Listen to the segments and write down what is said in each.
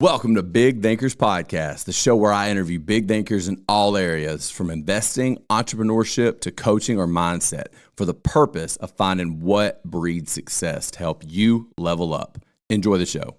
Welcome to Big Thinkers Podcast, the show where I interview big thinkers in all areas, from investing, entrepreneurship, to coaching or mindset, for the purpose of finding what breeds success to help you level up. Enjoy the show.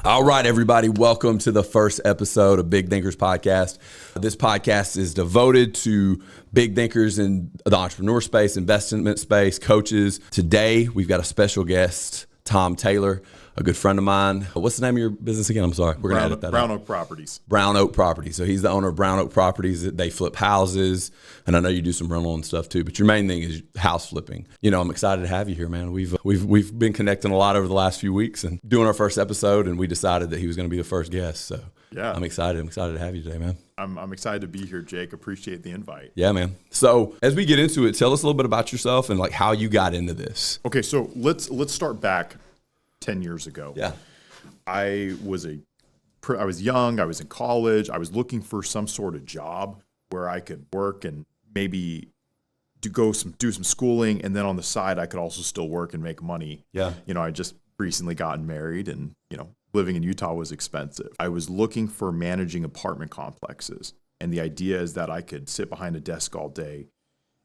All right, everybody, welcome to the first episode of Big Thinkers Podcast. This podcast is devoted to big thinkers in the entrepreneur space, investment space, coaches. Today, we've got a special guest, Tom Taylor, a good friend of mine. What's the name of your business again? I'm sorry. We're going to edit that Brown Oak Properties. Brown Oak Properties. So he's the owner of Brown Oak Properties. They flip houses, and I know you do some rental and stuff too, but your main thing is house flipping. You know, I'm excited to have you here, man. We've been connecting a lot over the last few weeks and doing our first episode, and we decided that he was going to be the first guest. So yeah, I'm excited. I'm excited to have you today, man. I'm excited to be here, Jake. Appreciate the invite. Yeah, man. So as we get into it, tell us a little bit about yourself and like how you got into this. Okay, so let's start back 10 years ago. Yeah. I was young, I was in college, I was looking for some sort of job where I could work and maybe do some schooling, and then on the side I could also still work and make money. Yeah. You know, I just recently gotten married, and you know, living in Utah was expensive. I was looking for managing apartment complexes, and the idea is that I could sit behind a desk all day,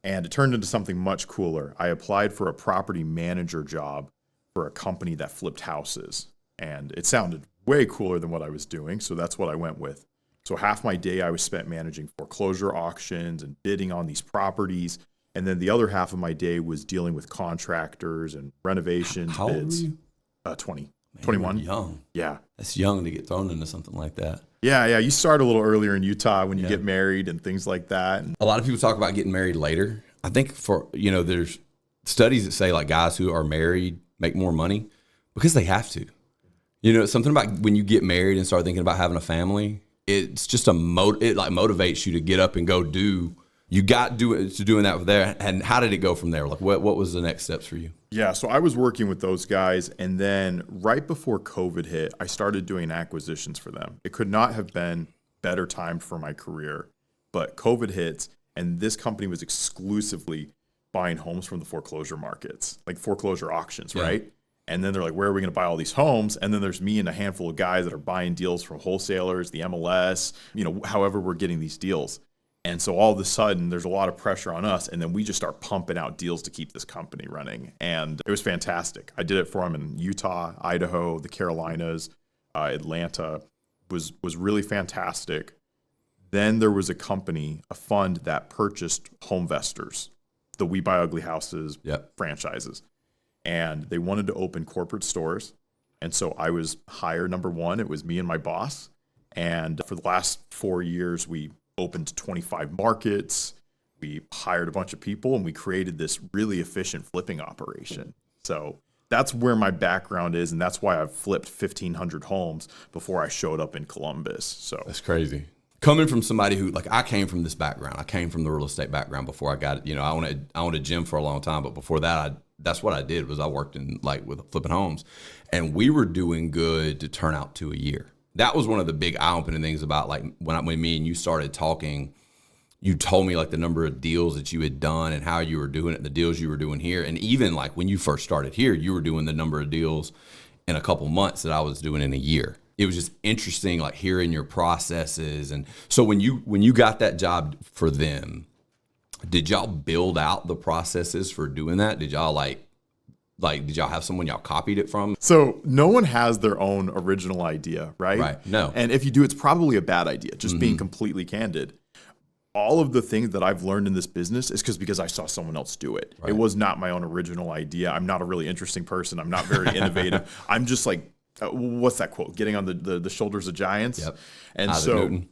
and it turned into something much cooler. I applied for a property manager job for a company that flipped houses. And it sounded way cooler than what I was doing, so that's what I went with. So half my day I was spent managing foreclosure auctions and bidding on these properties, and then the other half of my day was dealing with contractors and renovations. How bids. old were you? 20. Man, 21. Young. Yeah. That's young to get thrown into something like that. Yeah. You start a little earlier in Utah when you get married and things like that. A lot of people talk about getting married later. I think there's studies that say like guys who are married make more money because they have to. You know, something about when you get married and start thinking about having a family, it's just it like motivates you to get up and go do. You got doing that there. And how did it go from there? Like what was the next steps for you? Yeah, so I was working with those guys, and then right before COVID hit, I started doing acquisitions for them. It could not have been better timed for my career, but COVID hits, and this company was exclusively buying homes from the foreclosure markets, like foreclosure auctions, right? And then they're like, where are we going to buy all these homes? And then there's me and a handful of guys that are buying deals from wholesalers, the MLS, you know, however we're getting these deals. And so all of a sudden, there's a lot of pressure on us. And then we just start pumping out deals to keep this company running. And it was fantastic. I did it for them in Utah, Idaho, the Carolinas, Atlanta. Was really fantastic. Then there was a fund that purchased HomeVestors, the We Buy Ugly Houses franchises. And they wanted to open corporate stores. And so I was hire number one. It was me and my boss. And for the last 4 years, we opened 25 markets. We hired a bunch of people, and we created this really efficient flipping operation. So that's where my background is, and that's why I've flipped 1,500 homes before I showed up in Columbus. So that's crazy. Coming from somebody who, like, I came from this background. I came from the real estate background before I got it. You know, I owned a gym for a long time, but before that, that's what I did was I worked in with flipping homes, and we were doing good to turn out to a year. That was one of the big eye-opening things about like when me and you started talking. You told me like the number of deals that you had done and how you were doing it, the deals you were doing here, and even like when you first started here, you were doing the number of deals in a couple months that I was doing in a year. It was just interesting, like hearing your processes. And so when you got that job for them, did y'all build out the processes for doing that? Did y'all did y'all have someone y'all copied it from? So no one has their own original idea, right? Right. No. And if you do, it's probably a bad idea, just being completely candid. All of the things that I've learned in this business is because I saw someone else do it. Right. It was not my own original idea. I'm not a really interesting person. I'm not very innovative. I'm just like, what's that quote? Getting on the shoulders of giants. Yep. And Isaac so Newton.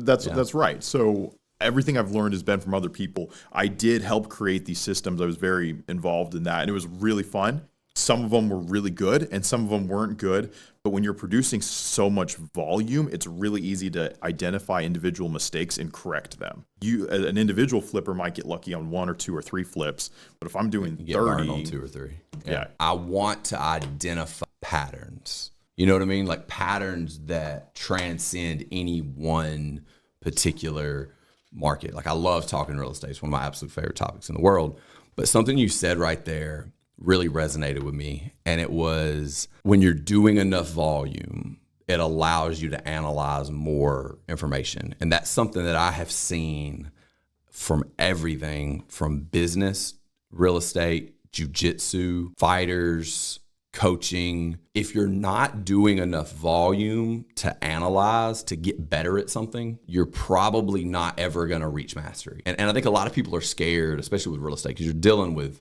That's right. So everything I've learned has been from other people. I did help create these systems. I was very involved in that, and it was really fun. Some of them were really good and some of them weren't good. But when you're producing so much volume, it's really easy to identify individual mistakes and correct them. An individual flipper might get lucky on 1 or 2 or 3 flips, but if I'm doing 30 on 2 or 3. Yeah. I want to identify patterns. You know what I mean? Like patterns that transcend any one particular market. Like I love talking real estate. It's one of my absolute favorite topics in the world. But something you said right there really resonated with me. And it was when you're doing enough volume it allows you to analyze more information. And that's something that I have seen from everything from business, real estate, jiu-jitsu, fighters, coaching. If you're not doing enough volume to analyze, to get better at something, you're probably not ever going to reach mastery. And I think a lot of people are scared, especially with real estate, because you're dealing with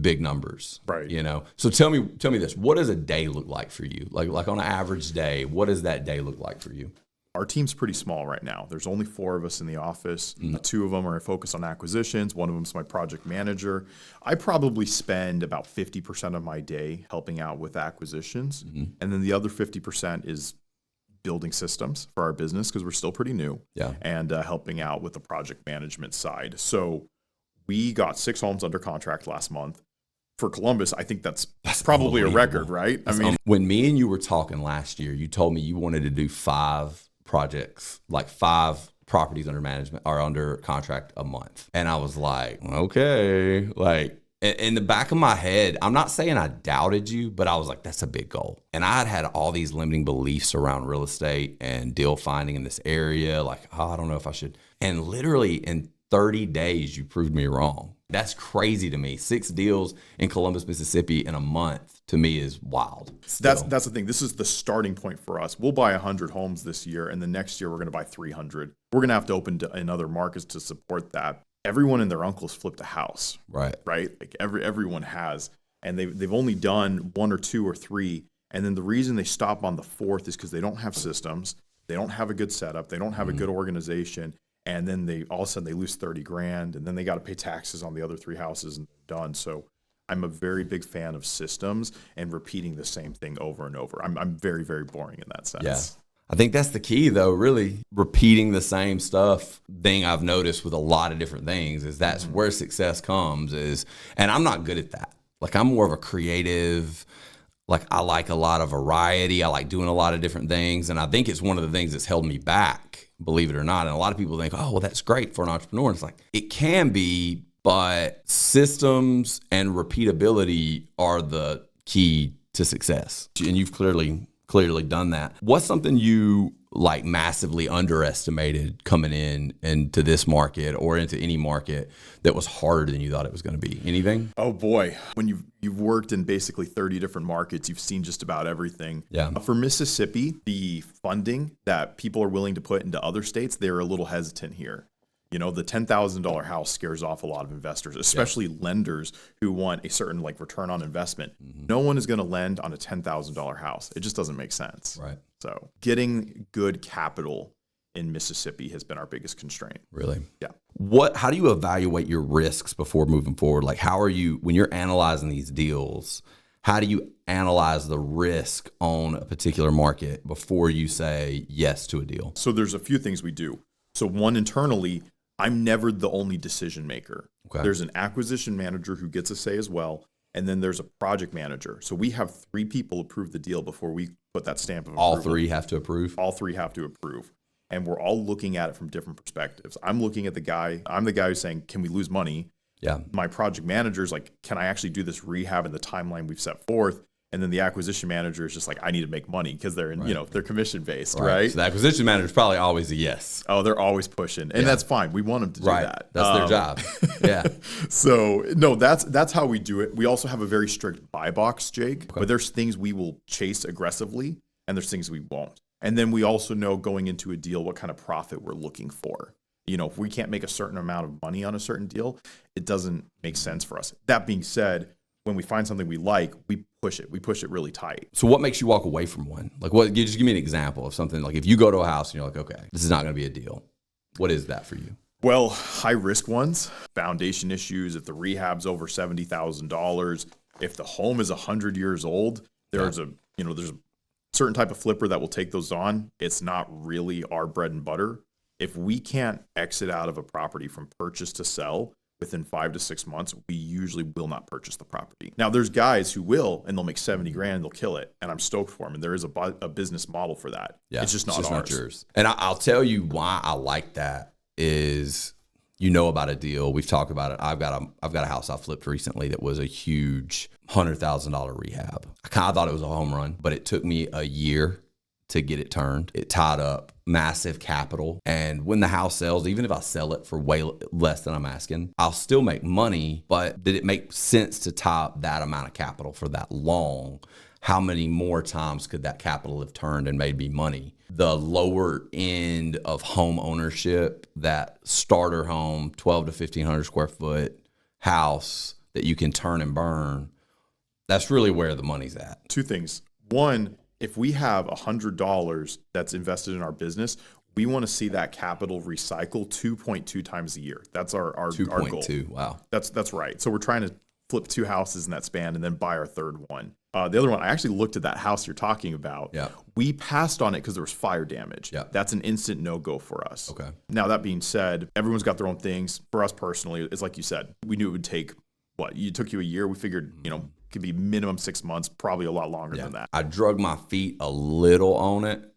big numbers, Right. You know? So tell me this, what does a day look like for you? Like on an average day, what does that day look like for you? Our team's pretty small right now. There's only 4 of us in the office. 2 of them are focused on acquisitions. One of them's my project manager. I probably spend about 50% of my day helping out with acquisitions. And then the other 50% is building systems for our business because we're still pretty new. Yeah. And helping out with the project management side. So we got 6 homes under contract last month. For Columbus, I think that's probably a record, right? I mean, when me and you were talking last year, you told me you wanted to do 5 projects, like 5 properties under management or under contract a month. And I was like, okay, like in the back of my head, I'm not saying I doubted you, but I was like, that's a big goal. And I had all these limiting beliefs around real estate and deal finding in this area. Like, oh, I don't know if I should. And literally in 30 days, you proved me wrong. That's crazy to me. 6 deals in Columbus, Mississippi in a month to me is wild. That's the thing. This is the starting point for us. We'll buy 100 homes this year, and the next year we're going to buy 300. We're going to have to open in other markets to support that. Everyone and their uncles flipped a house, right? Like everyone has, and they've only done 1 or 2 or 3, and then the reason they stop on the 4th is because they don't have systems, they don't have a good setup, they don't have a good organization. And then they all of a sudden they lose 30 grand, and then they got to pay taxes on the other 3 houses and they're done. So I'm a very big fan of systems and repeating the same thing over and over. I'm very, very boring in that sense. Yeah. I think that's the key though, really repeating the same stuff. Thing I've noticed with a lot of different things is that's where success comes and I'm not good at that. Like I'm more of a creative, like I like a lot of variety. I like doing a lot of different things. And I think it's one of the things that's held me back, believe it or not. And a lot of people think, oh, well, that's great for an entrepreneur. It's like, it can be, but systems and repeatability are the key to success. And you've clearly done that. What's something you like massively underestimated coming into this market or into any market that was harder than you thought it was going to be? Anything? Oh boy, when you've worked in basically 30 different markets, you've seen just about everything. Yeah. For Mississippi, the funding that people are willing to put into other states, they're a little hesitant here. You know, the $10,000 house scares off a lot of investors, especially lenders who want a certain like return on investment. No one is going to lend on a $10,000 house. It just doesn't make sense. Right. So getting good capital in Mississippi has been our biggest constraint. Really? Yeah. How do you evaluate your risks before moving forward? Like how are you, when you're analyzing these deals, how do you analyze the risk on a particular market before you say yes to a deal? So there's a few things we do. So one, internally, I'm never the only decision maker. Okay. There's an acquisition manager who gets a say as well. And then there's a project manager. So we have 3 people approve the deal before we put that stamp of approval. All 3 have to approve? All 3 have to approve. And we're all looking at it from different perspectives. I'm looking at I'm the guy who's saying, can we lose money? Yeah. My project manager is like, can I actually do this rehab in the timeline we've set forth? And then the acquisition manager is just like, I need to make money because they're in, they're commission based, right? So the acquisition manager is probably always a yes. Oh, they're always pushing. And that's fine. We want them to do that. That's their job. Yeah. So no, that's how we do it. We also have a very strict buy box, Jake, but there's things we will chase aggressively and there's things we won't. And then we also know going into a deal what kind of profit we're looking for. If we can't make a certain amount of money on a certain deal, it doesn't make sense for us. That being said, when we find something we like, we push it. We push it really tight. So what makes you walk away from one? Like you just give me an example of something. Like if you go to a house and you're like, okay, this is not going to be a deal. What is that for you? Well, high risk ones, foundation issues. If the rehab's over $70,000, if the home is 100 years old, there's a certain type of flipper that will take those on. It's not really our bread and butter. If we can't exit out of a property from purchase to sell within 5 to 6 months, we usually will not purchase the property. Now, there's guys who will, and they'll make 70 grand, they'll kill it, and I'm stoked for them. And there is a business model for that. Yeah, it's just not ours. Yours. And I'll tell you why I like that is about a deal. We've talked about it. I've got a house I flipped recently that was a huge $100,000 rehab. I kind of thought it was a home run, but it took me a year to get it turned. It tied up massive capital. And when the house sells, even if I sell it for way less than I'm asking, I'll still make money. But did it make sense to tie up that amount of capital for that long? How many more times could that capital have turned and made me money? The lower end of home ownership, that starter home, 12 to 1,500 square foot house that you can turn and burn, that's really where the money's at. Two things. One, if we have $100 that's invested in our business, we want to see that capital recycle 2.2 times a year. That's our goal. 2.2. Wow. That's right. So we're trying to flip 2 houses in that span and then buy our third one. The other one, I actually looked at that house you're talking about. Yeah. We passed on it because there was fire damage. Yeah. That's an instant no-go for us. Okay. Now, that being said, everyone's got their own things. For us personally, it's like you said, we knew it would take, it took you a year. We figured, could be minimum 6 months, probably a lot longer than that. I drug my feet a little on it,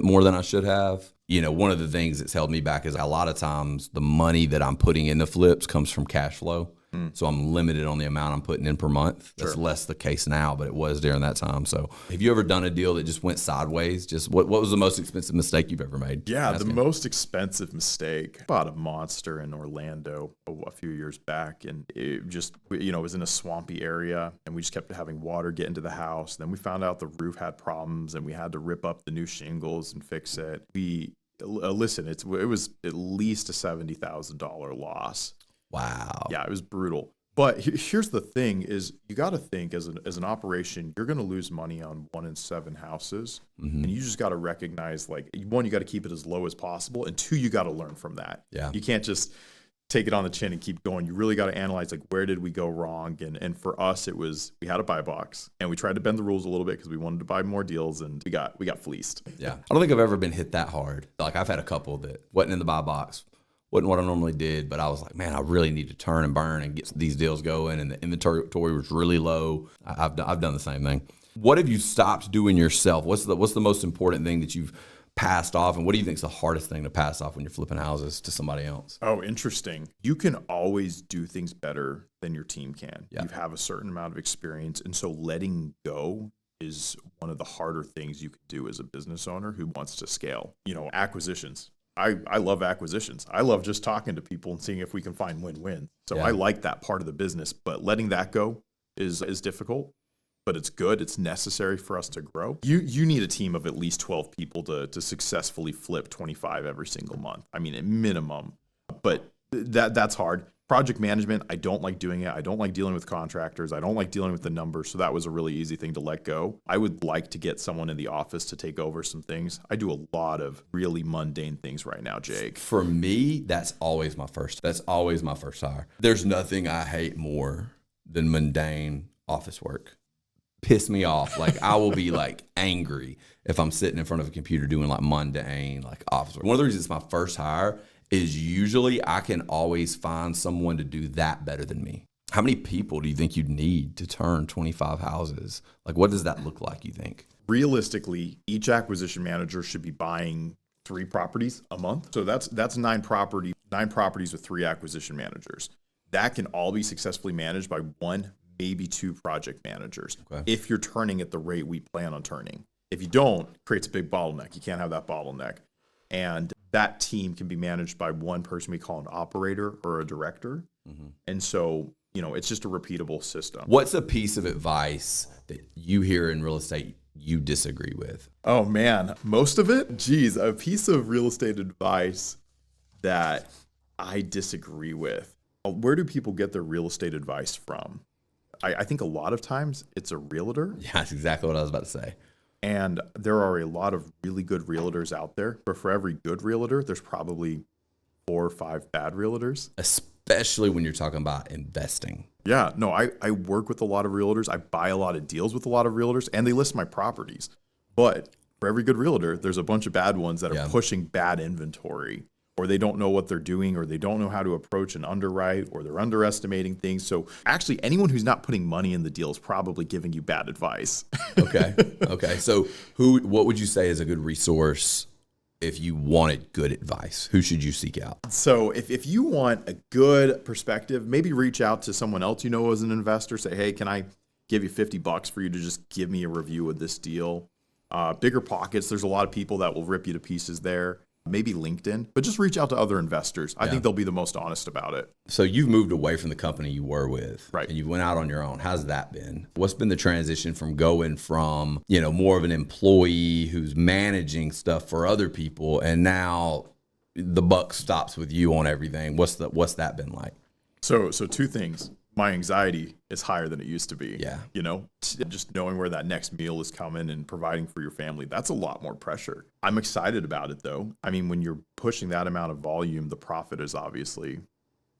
more than I should have. One of the things that's held me back is a lot of times the money that I'm putting into flips comes from cash flow. So I'm limited on the amount I'm putting in per month. That's less the case now, but it was during that time. So have you ever done a deal that just went sideways? Just what was the most expensive mistake you've ever made? Yeah, the most expensive mistake. I bought a monster in Orlando a few years back, and it just, was in a swampy area, and we just kept having water get into the house. Then we found out the roof had problems, and we had to rip up the new shingles and fix it. Listen, it was at least a $70,000 loss. Wow. Yeah, it was brutal. But here's the thing is you got to think as an operation, you're going to lose money on 1 in 7 houses. Mm-hmm. And you just got to recognize, one, you got to keep it as low as possible. And 2, you got to learn from that. Yeah. You can't just take it on the chin and keep going. You really got to analyze, where did we go wrong? And for us, it was, we had a buy box and we tried to bend the rules a little bit because we wanted to buy more deals, and we got fleeced. Yeah. I don't think I've ever been hit that hard. I've had a couple that wasn't in the buy box. Wasn't what I normally did, but I was like, man, I really need to turn and burn and get these deals going. And the inventory was really low. I've done the same thing. What have you stopped doing yourself? What's the most important thing that you've passed off? And what do you think is the hardest thing to pass off when you're flipping houses to somebody else? Oh, interesting. You can always do things better than your team can. Yeah. You have a certain amount of experience. And so letting go is one of the harder things you could do as a business owner who wants to scale. Acquisitions. I love acquisitions. I love just talking to people and seeing if we can find win-win. So I like that part of the business, but letting that go is difficult, but it's good. It's necessary for us to grow. You need a team of at least 12 people to successfully flip 25 every single month. I mean, at minimum, but that's hard. Project management, I don't like doing it. I don't like dealing with contractors. I don't like dealing with the numbers. So that was a really easy thing to let go. I would like to get someone in the office to take over some things. I do a lot of really mundane things right now, Jake. For me, that's always my first hire. There's nothing I hate more than mundane office work. Piss me off. I will be angry if I'm sitting in front of a computer doing mundane office work. One of the reasons it's my first hire is usually I can always find someone to do that better than me. How many people do you think you'd need to turn 25 houses? What does that look like, you think? Realistically, each acquisition manager should be buying 3 properties a month. So that's 9 properties with 3 acquisition managers. That can all be successfully managed by 1, maybe 2 project managers. Okay. If you're turning at the rate we plan on turning. If you don't, it creates a big bottleneck. You can't have that bottleneck. And that team can be managed by one person we call an operator or a director. Mm-hmm. And so, it's just a repeatable system. What's a piece of advice that you hear in real estate you disagree with? Oh, man. Most of it? Geez, a piece of real estate advice that I disagree with. Where do people get their real estate advice from? I think a lot of times it's a realtor. Yeah, that's exactly what I was about to say. And there are a lot of really good realtors out there, but for every good realtor, there's probably 4 or 5 bad realtors. Especially when you're talking about investing. Yeah, no, I work with a lot of realtors. I buy a lot of deals with a lot of realtors, and they list my properties. But for every good realtor, there's a bunch of bad ones that are pushing bad inventory, or they don't know what they're doing, or they don't know how to approach an underwrite, or they're underestimating things. So actually, anyone who's not putting money in the deal is probably giving you bad advice. Okay. So what would you say is a good resource if you wanted good advice? Who should you seek out? So if you want a good perspective, maybe reach out to someone else you know as an investor. Say, hey, can I give you $50 for you to just give me a review of this deal? Bigger Pockets, there's a lot of people that will rip you to pieces there. Maybe LinkedIn, but just reach out to other investors. I think they'll be the most honest about it. So you've moved away from the company you were with, right? And you went out on your own. How's that been? What's been the transition from going from, more of an employee who's managing stuff for other people, and now the buck stops with you on everything? What's that been like? So two things. My anxiety is higher than it used to be. Yeah. Just knowing where that next meal is coming and providing for your family, that's a lot more pressure. I'm excited about it though. I mean, when you're pushing that amount of volume, the profit is obviously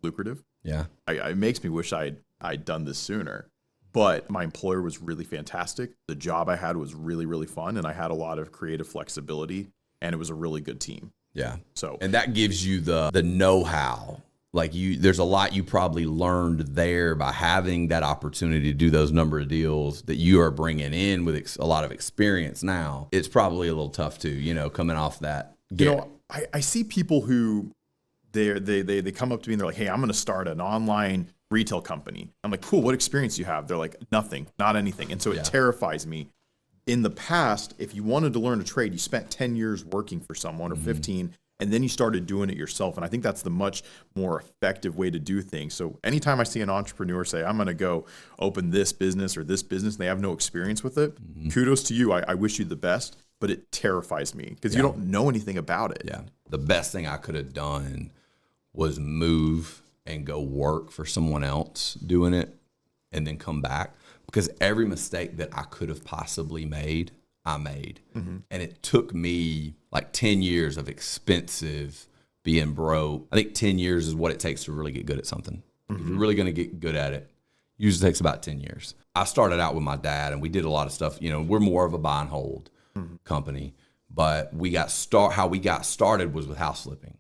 lucrative. Yeah. It makes me wish I'd done this sooner, but my employer was really fantastic. The job I had was really, really fun, and I had a lot of creative flexibility, and it was a really good team. Yeah. So, and that gives you the know-how. Like there's a lot you probably learned there by having that opportunity to do those number of deals that you are bringing in with a lot of experience now. It's probably a little tough too, coming off that. I see people who they come up to me and they're like, hey, I'm going to start an online retail company. I'm like, cool, what experience do you have? They're like, nothing, not anything. And so it terrifies me. In the past, if you wanted to learn a trade, you spent 10 years working for someone or 15, and then you started doing it yourself. And I think that's the much more effective way to do things. So anytime I see an entrepreneur say, I'm going to go open this business or this business, and they have no experience with it, kudos to you. I wish you the best, but it terrifies me because you don't know anything about it. Yeah. The best thing I could have done was move and go work for someone else doing it and then come back, because every mistake that I could have possibly made, I made. And it took me like 10 years of expensive being broke. I think 10 years is what it takes to really get good at something. If you're really going to get good at it, usually takes about 10 years. I started out with my dad, and we did a lot of stuff. We're more of a buy and hold company, but how we got started was with house flipping,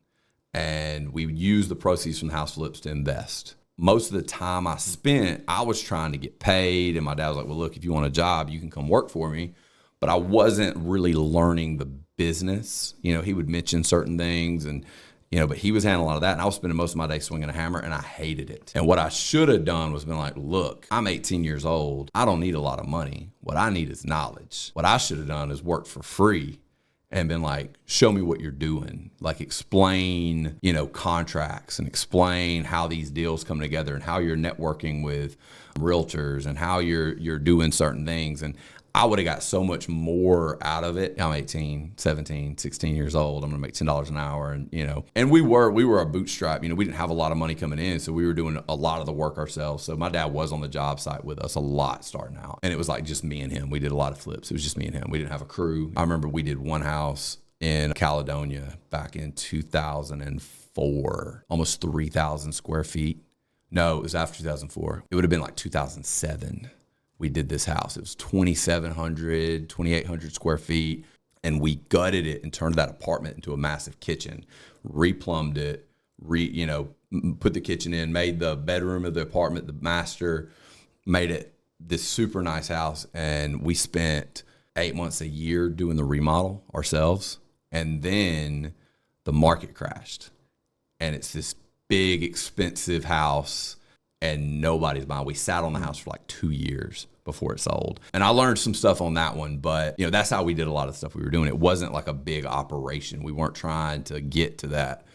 and we used the proceeds from the house flips to invest. Most of the time I spent, I was trying to get paid, and my dad was like, well, look, if you want a job, you can come work for me. But I wasn't really learning the business. He would mention certain things, and but he was handling a lot of that, and I was spending most of my day swinging a hammer, and I hated it. And what I should have done was been like, look, I'm 18 years old. I don't need a lot of money. What I need is knowledge. What I should have done is worked for free and been like, show me what you're doing. Like, explain, contracts, and explain how these deals come together and how you're networking with realtors and how you're doing certain things. And I would have got so much more out of it. I'm 18, 17, 16 years old. I'm going to make $10 an hour. And we were a bootstrap. We didn't have a lot of money coming in, so we were doing a lot of the work ourselves. So my dad was on the job site with us a lot starting out. And it was like just me and him. We did a lot of flips. It was just me and him. We didn't have a crew. I remember we did one house in Caledonia back in 2004, almost 3,000 square feet. No, it was after 2004. It would have been like 2007. We did this house. It was 2,700, 2,800 square feet. And we gutted it and turned that apartment into a massive kitchen, replumbed it, put the kitchen in, made the bedroom of the apartment the master, made it this super nice house. And we spent 8 months a year doing the remodel ourselves. And then the market crashed. And it's this big, expensive house, and nobody's buying. We sat on the house for like 2 years before it sold. And I learned some stuff on that one, but that's how we did a lot of the stuff we were doing. It wasn't like a big operation. We weren't trying to get to that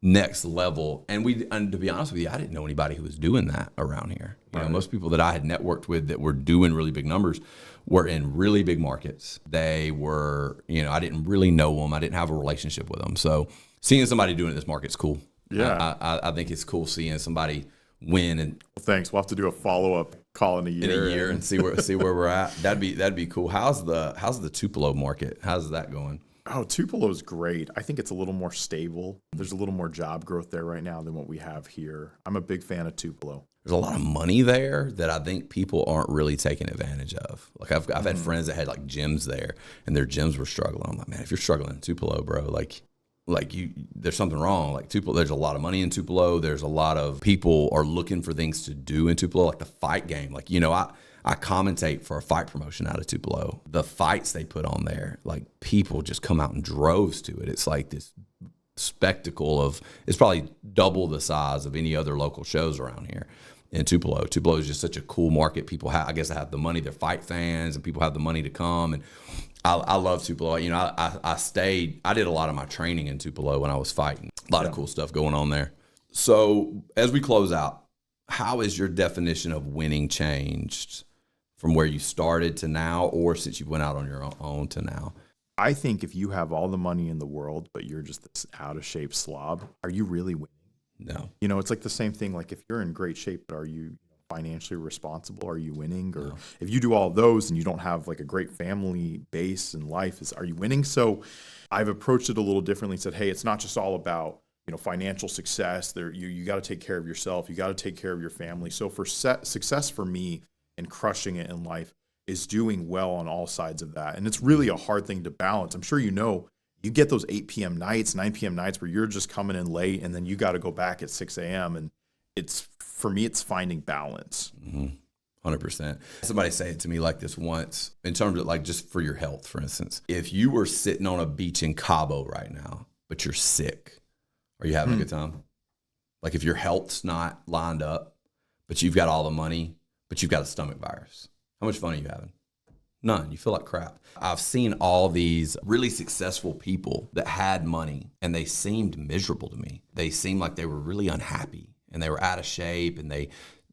next level. And to be honest with you, I didn't know anybody who was doing that around here. Most people that I had networked with that were doing really big numbers were in really big markets. They were, I didn't really know them. I didn't have a relationship with them. So seeing somebody doing it in this market's cool. Yeah. I think it's cool seeing somebody win. And well, thanks. We'll have to do a follow-up call in a year. And see where we're at. That'd be cool. How's the Tupelo market? How's that going? Oh, Tupelo is great. I think it's a little more stable. There's a little more job growth there right now than what we have here. I'm a big fan of Tupelo. There's a lot of money there that I think people aren't really taking advantage of. Like I've had friends that had like gyms there, and their gyms were struggling. I'm like, man, if you're struggling in Tupelo, bro, like there's something wrong. Like Tupelo, there's a lot of money in Tupelo. There's a lot of people are looking for things to do in Tupelo, like the fight game. Like, I commentate for a fight promotion out of Tupelo. The fights they put on there, like people just come out in droves to it. It's like this spectacle of, it's probably double the size of any other local shows around here in Tupelo. Tupelo is just such a cool market. People have, I guess, have the money. They're fight fans, and people have the money to come. And I love Tupelo. You know, I did a lot of my training in Tupelo when I was fighting. A lot of cool stuff going on there. So as we close out, how has your definition of winning changed from where you started to now, or since you went out on your own to now? I think if you have all the money in the world, but you're just this out of shape slob, are you really winning? No. You know, it's like the same thing. Like if you're in great shape, but are you financially responsible? Are you winning? Or if you do all those and you don't have like a great family base and life, are you winning? So I've approached it a little differently. Said, hey, it's not just all about, you know, financial success. You got to take care of yourself. You got to take care of your family. So for success for me and crushing it in life is doing well on all sides of that. And it's really a hard thing to balance. I'm sure you know, you get those 8 p.m. nights, 9 p.m. nights where you're just coming in late and then you got to go back at 6 a.m. And for me, it's finding balance. 100%. Somebody said it to me like this once, in terms of like just for your health, for instance. If you were sitting on a beach in Cabo right now, but you're sick, are you having a good time? Like if your health's not lined up, but you've got all the money, but you've got a stomach virus, how much fun are you having? None. You feel like crap. I've seen all these really successful people that had money and they seemed miserable to me. They seemed like they were really unhappy and they were out of shape, and they,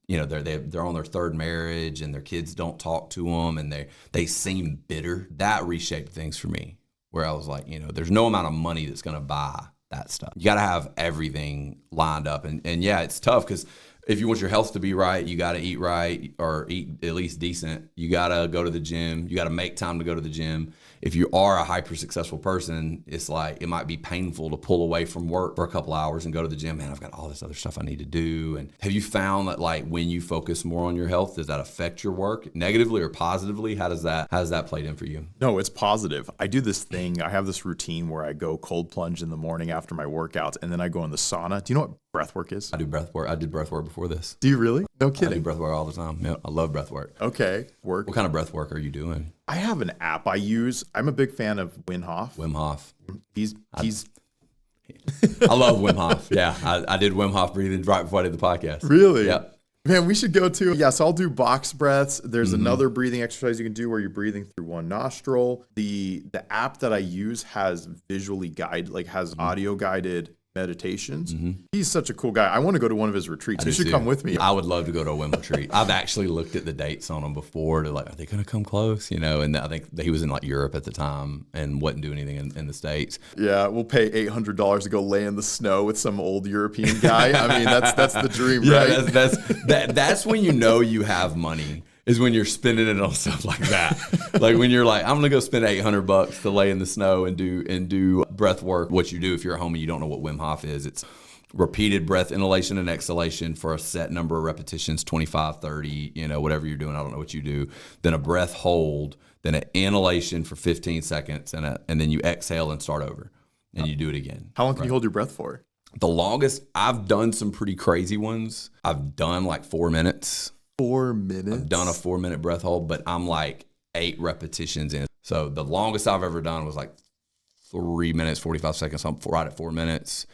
you know, they're on their third marriage and their kids don't talk to them, and they seem bitter. That reshaped things for me, where I was like, you know, there's no amount of money that's going to buy that stuff. You got to have everything lined up. And yeah, it's tough because if you want your health to be right, you got to eat right, or eat at least decent. You got to go to the gym. You got to make time to go to the gym. If you are a hyper successful person, it's like it might be painful to pull away from work for a couple hours and go to the gym. Man, I've got all this other stuff I need to do. And have you found that like when you focus more on your health, does that affect your work negatively or positively? How does that play in for you? No, it's positive. I do this thing. I have this routine where I go cold plunge in the morning after my workouts, and then I go in the sauna. Do you know what breath work is? I do breath work. I did breath work before this. Do you really? No I do kidding. breath work all the time. Yeah, I love breath work. Okay. What kind of breath work are you doing? I have an app I use. I'm a big fan of Wim Hof. Wim Hof. He's I love Wim Hof. Yeah, I did Wim Hof breathing right before I did the podcast. Really? Yep. Man, we should go to. Yes, I'll do box breaths. There's another breathing exercise you can do where you're breathing through one nostril. The app that I use has has audio guided meditations. He's such a cool guy. I want to go to one of his retreats. You should come with me. I would love to go to a Wim retreat. I've actually looked at the dates on them before to like, are they going to come close? You know, and I think he was in like Europe at the time and wouldn't do anything in the States. Yeah, we'll pay $800 to go lay in the snow with some old European guy. I mean, that's the dream, right? That's when you know you have money. Is when you're spending it on stuff like that. Like when you're like, I'm gonna go spend $800 to lay in the snow and do breath work. What you do if you're at home and you don't know what Wim Hof is, it's repeated breath inhalation and exhalation for a set number of repetitions, 25, 30, you know, whatever you're doing. I don't know what you do. Then a breath hold, then an inhalation for 15 seconds, and then you exhale and start over, and you do it again. How long can you hold your breath for? The longest, I've done some pretty crazy ones. I've done like 4 minutes. 4 minutes? I've done a 4-minute breath hold, but I'm like 8 repetitions in. So the longest I've ever done was like 3 minutes, 45 seconds. So I'm right at 4 minutes.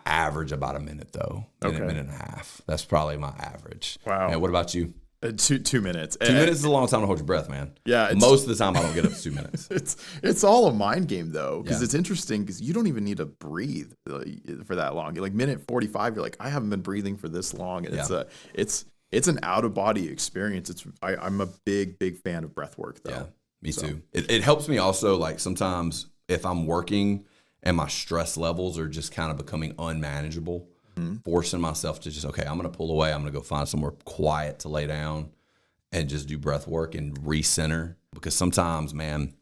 Average about a minute though. A minute and a half. That's probably my average. Wow. And what about you? 2 minutes. 2 minutes is a long time to hold your breath, man. Yeah. Most of the time I don't get up to 2 minutes. It's all a mind game though, because Yeah. it's interesting because you don't even need to breathe for that long. Like minute 45, you're like, I haven't been breathing for this long, and it's an out of body experience. I'm a big fan of breath work though. Yeah, me too. It helps me also, like sometimes if I'm working and my stress levels are just kind of becoming unmanageable, forcing myself to just, okay, I'm going to pull away. I'm going to go find somewhere quiet to lay down and just do breath work and recenter. Because sometimes, man,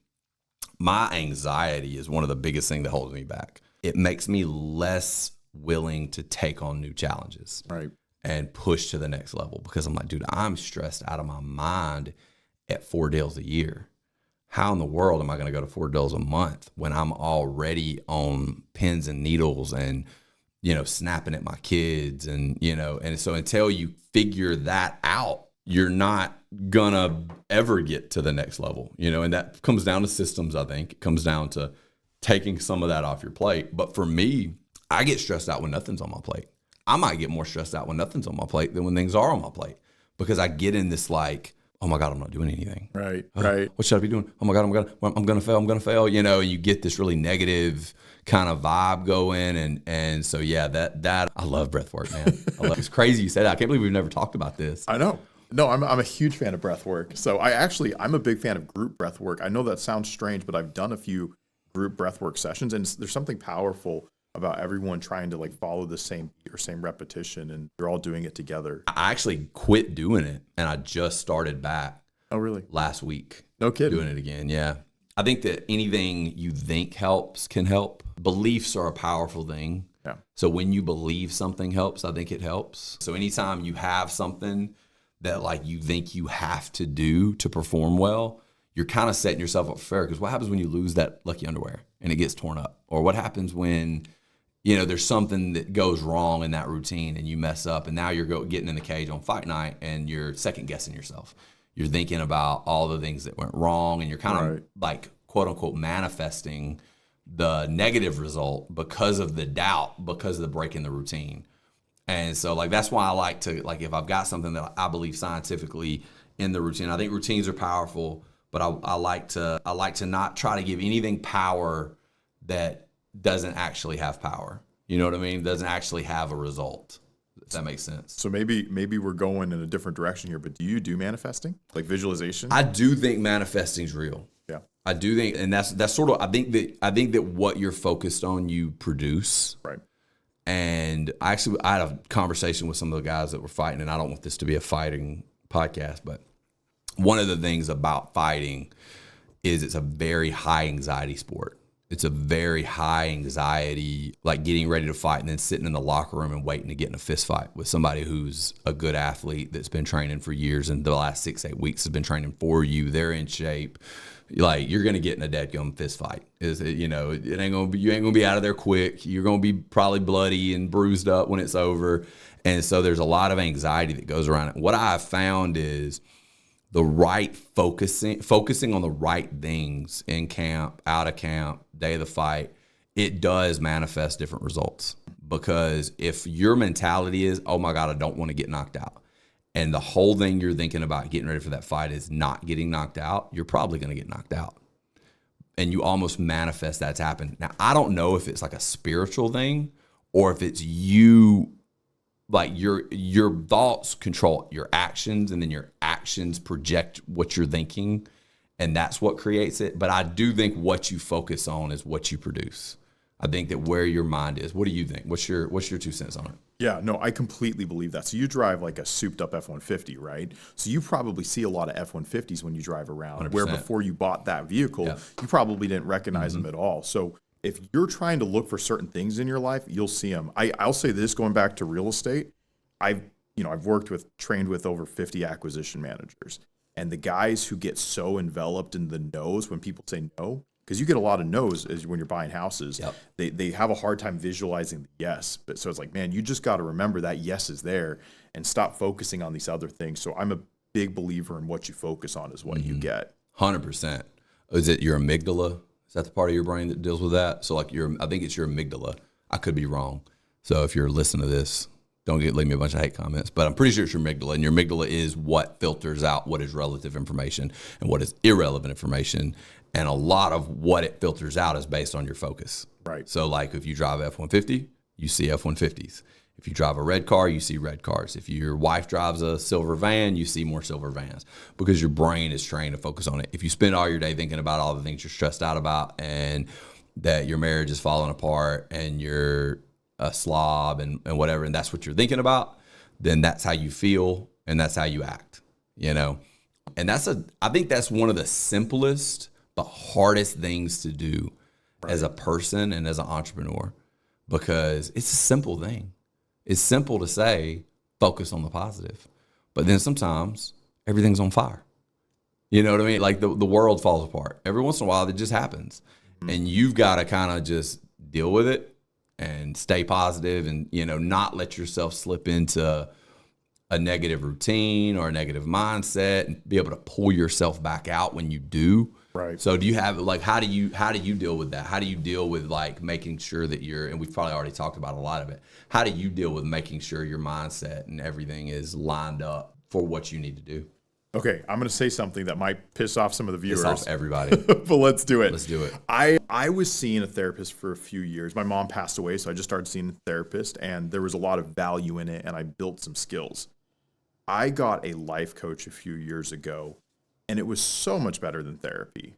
my anxiety is one of the biggest things that holds me back. It makes me less willing to take on new challenges. Right. And push to the next level, because I'm like, dude, I'm stressed out of my mind at 4 deals a year. How in the world am I going to go to 4 deals a month when I'm already on pins and needles and, you know, snapping at my kids and, you know, and so until you figure that out, you're not gonna ever get to the next level, you know, and that comes down to systems. I think it comes down to taking some of that off your plate. But for me, I get stressed out when nothing's on my plate. I might get more stressed out when nothing's on my plate than when things are on my plate, because I get in this like oh my God, I'm not doing anything. Right. What should I be doing? Oh my God, I'm gonna fail. You know, and you get this really negative kind of vibe going, and so yeah, that I love breath work, man. It's crazy you said that. I can't believe we've never talked about this. I know. No, I'm a huge fan of breath work. So I'm a big fan of group breath work. I know that sounds strange, but I've done a few group breath work sessions, and there's something powerful about everyone trying to like follow the same beat or same repetition, and you're all doing it together. I actually quit doing it, and I just started back. Oh, really? Last week. No kidding. Doing it again, yeah. I think that anything you think helps can help. Beliefs are a powerful thing. Yeah. So when you believe something helps, I think it helps. So anytime you have something that like you think you have to do to perform well, you're kind of setting yourself up for failure. Because what happens when you lose that lucky underwear and it gets torn up? Or what happens when, you know, there's something that goes wrong in that routine and you mess up, and now you're getting in the cage on fight night and you're second guessing yourself. You're thinking about all the things that went wrong, and you're kind of like, quote unquote, manifesting the negative result because of the doubt, because of the break in the routine. And so like, that's why I like to, like, if I've got something that I believe scientifically in the routine, I think routines are powerful, but I like to not try to give anything power that doesn't actually have power. You know what I mean? Doesn't actually have a result. If that makes sense. So maybe we're going in a different direction here, but do you do manifesting, like visualization? I do think manifesting is real. Yeah. I do think, and that's sort of, I think that what you're focused on, you produce. Right. And I had a conversation with some of the guys that were fighting, and I don't want this to be a fighting podcast, but one of the things about fighting is it's a very high anxiety sport. It's a very high anxiety, like getting ready to fight and then sitting in the locker room and waiting to get in a fist fight with somebody who's a good athlete that's been training for years, and the last 6-8 weeks has been training for you. They're in shape. Like, you're going to get in a deadgum fist fight. You know, you ain't going to be out of there quick. You're going to be probably bloody and bruised up when it's over. And so there's a lot of anxiety that goes around it. What I've found is the right focusing on the right things in camp, out of camp, day of the fight, it does manifest different results. Because if your mentality is, oh my God, I don't want to get knocked out, and the whole thing you're thinking about getting ready for that fight is not getting knocked out, you're probably going to get knocked out. And you almost manifest that's happened. Now, I don't know if it's like a spiritual thing or if it's you, like your thoughts control your actions, and then your actions project what you're thinking, and that's what creates it. But I do think what you focus on is what you produce. I think that where your mind is. What do you think? What's your 2 cents on it? Yeah, no, I completely believe that. So you drive like a souped up F-150, right? So you probably see a lot of F-150s when you drive around, 100%. where before you bought that vehicle, you probably didn't recognize them at all. So if you're trying to look for certain things in your life, you'll see them. I'll say this, going back to real estate, I've trained with over 50 acquisition managers, and the guys who get so enveloped in the no's when people say no, because you get a lot of no's as when you're buying houses. Yep. They have a hard time visualizing the yes. But so it's like, man, you just got to remember that yes is there and stop focusing on these other things. So I'm a big believer in what you focus on is what you get. 100%. Is it your amygdala? Is that the part of your brain that deals with that? So like I think it's your amygdala. I could be wrong. So if you're listening to this, don't leave me a bunch of hate comments, but I'm pretty sure it's your amygdala, and your amygdala is what filters out what is relative information and what is irrelevant information. And a lot of what it filters out is based on your focus. Right. So like if you drive F-150, you see F-150s. If you drive a red car, you see red cars. If your wife drives a silver van, you see more silver vans, because your brain is trained to focus on it. If you spend all your day thinking about all the things you're stressed out about, and that your marriage is falling apart, and you're a slob and whatever, and that's what you're thinking about, then that's how you feel and that's how you act, you know? And I think that's one of the simplest but hardest things to do as a person and as an entrepreneur, because it's a simple thing. It's simple to say, focus on the positive, but then sometimes everything's on fire. You know what I mean? Like the world falls apart. Every once in a while, it just happens. Mm-hmm. And you've got to kind of just deal with it and stay positive, and, you know, not let yourself slip into a negative routine or a negative mindset, and be able to pull yourself back out when you do. Right. So do you have, like, how do you deal with that? How do you deal with like making sure that and we've probably already talked about a lot of it. How do you deal with making sure your mindset and everything is lined up for what you need to do? Okay, I'm going to say something that might piss off some of the viewers. Piss off everybody. But let's do it. Let's do it. I was seeing a therapist for a few years. My mom passed away, so I just started seeing a therapist, and there was a lot of value in it, and I built some skills. I got a life coach a few years ago, and it was so much better than therapy.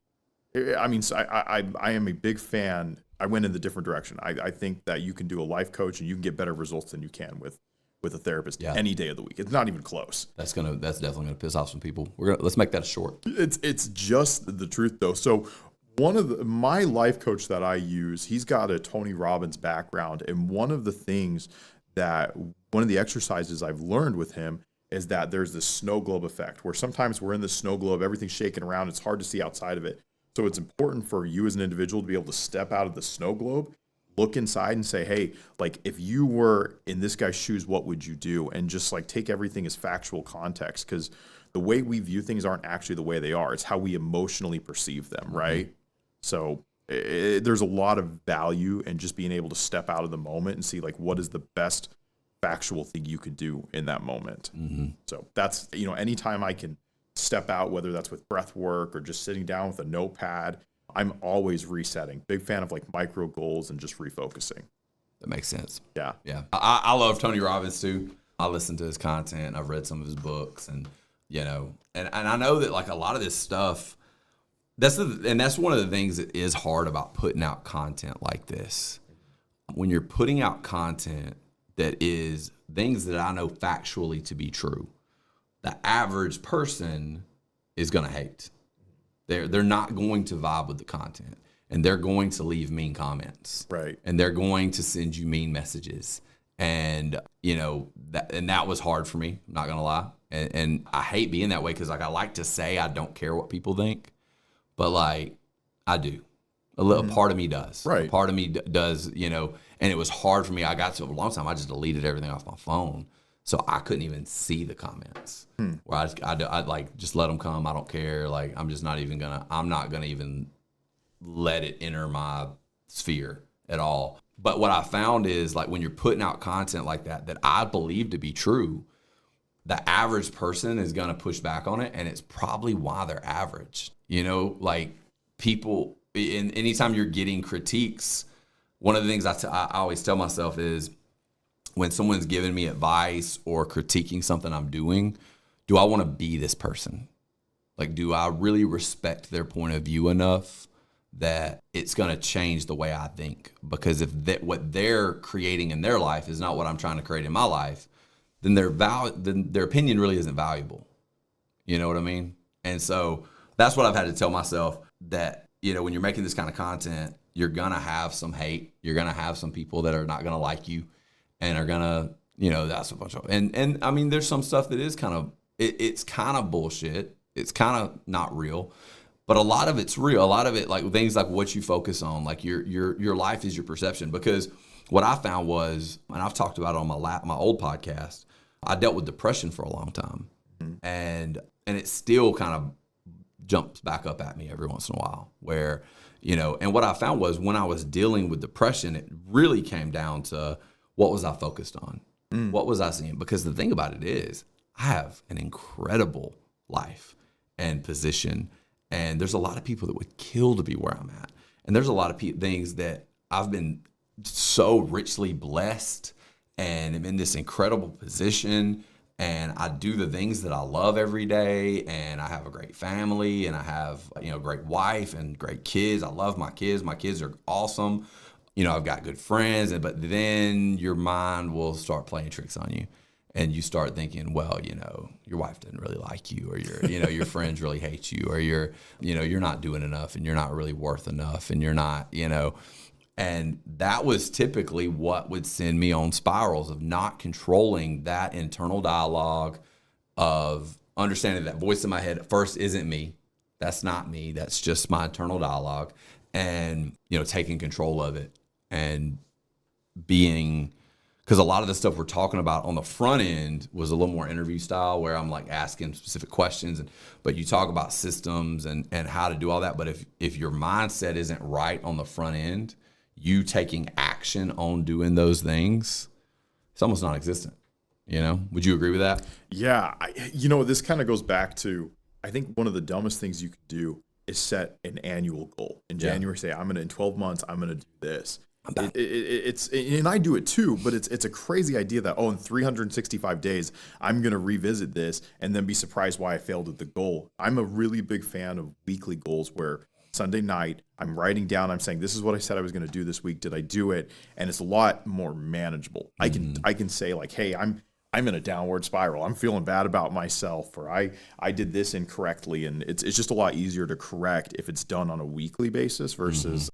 I mean, so I am a big fan. I went in the different direction. I think that you can do a life coach, and you can get better results than you can with a therapist any day of the week. It's not even close. That's definitely gonna piss off some people. Let's make that short. It's just the truth though. So one of my life coach that I use, he's got a Tony Robbins background, and one of the exercises I've learned with him is that there's this snow globe effect, where sometimes we're in the snow globe, everything's shaking around, it's hard to see outside of it. So it's important for you as an individual to be able to step out of the snow globe, look inside and say, hey, like if you were in this guy's shoes, what would you do? And just like take everything as factual context, because the way we view things aren't actually the way they are. It's how we emotionally perceive them, right? So there's a lot of value in just being able to step out of the moment and see like what is the best factual thing you could do in that moment. So that's, anytime I can step out, whether that's with breath work or just sitting down with a notepad, I'm always resetting. Big fan of like micro goals and just refocusing. That makes sense. Yeah. I love Tony Robbins too. I listen to his content. I've read some of his books, and and I know that like a lot of this stuff, that's one of the things that is hard about putting out content like this. When you're putting out content that is things that I know factually to be true, the average person is going to hate. They're not going to vibe with the content, and they're going to leave mean comments. Right. And they're going to send you mean messages. And, that was hard for me, I'm not going to lie. And I hate being that way, because like I like to say I don't care what people think, but like I do. A little part of me does. Right. A part of me does, and it was hard for me. I got to a long time, I just deleted everything off my phone. So I couldn't even see the comments. Where I'd like just let them come. I don't care. Like I'm not gonna even let it enter my sphere at all. But what I found is like when you're putting out content like that I believe to be true, the average person is gonna push back on it, and it's probably why they're average. Like people, and anytime you're getting critiques, one of the things I always tell myself is, when someone's giving me advice or critiquing something I'm doing, do I want to be this person? Like, do I really respect their point of view enough that it's going to change the way I think? Because if what they're creating in their life is not what I'm trying to create in my life, then their opinion really isn't valuable. You know what I mean? And so that's what I've had to tell myself, that, when you're making this kind of content, you're going to have some hate. You're going to have some people that are not going to like you, and are gonna, that's a bunch of, and I mean, there's some stuff that is kind of, it's kind of bullshit. It's kind of not real, but a lot of it's real. A lot of it, like things like what you focus on, like your life is your perception. Because what I found was, and I've talked about it on my old podcast, I dealt with depression for a long time, and it still kind of jumps back up at me every once in a while, where, and what I found was when I was dealing with depression, it really came down to, what was I focused on? What was I seeing? Because the thing about it is, I have an incredible life and position, and there's a lot of people that would kill to be where I'm at. And there's a lot of things that I've been so richly blessed, and I'm in this incredible position, and I do the things that I love every day, and I have a great family, and I have a great wife and great kids. I love my kids. My kids are awesome. I've got good friends, but then your mind will start playing tricks on you, and you start thinking, well, your wife doesn't really like you, or your friends really hate you, or you're not doing enough, and you're not really worth enough, and you're not, and that was typically what would send me on spirals of not controlling that internal dialogue, of understanding that voice in my head at first isn't me. That's not me. That's just my internal dialogue, and, taking control of it. And being, because a lot of the stuff we're talking about on the front end was a little more interview style, where I'm like asking specific questions, but you talk about systems and how to do all that. But if your mindset isn't right on the front end, you taking action on doing those things, it's almost non-existent. You know, would you agree with that? Yeah, this kind of goes back to, I think one of the dumbest things you could do is set an annual goal in January. Say, in 12 months, I'm going to do this. It's and I do it too, but it's a crazy idea that, in 365 days, I'm going to revisit this and then be surprised why I failed at the goal. I'm a really big fan of weekly goals where Sunday night, I'm writing down, I'm saying, this is what I said I was going to do this week. Did I do it? And it's a lot more manageable. I can say like, hey, I'm in a downward spiral. I'm feeling bad about myself, or I did this incorrectly. And it's just a lot easier to correct if it's done on a weekly basis versus,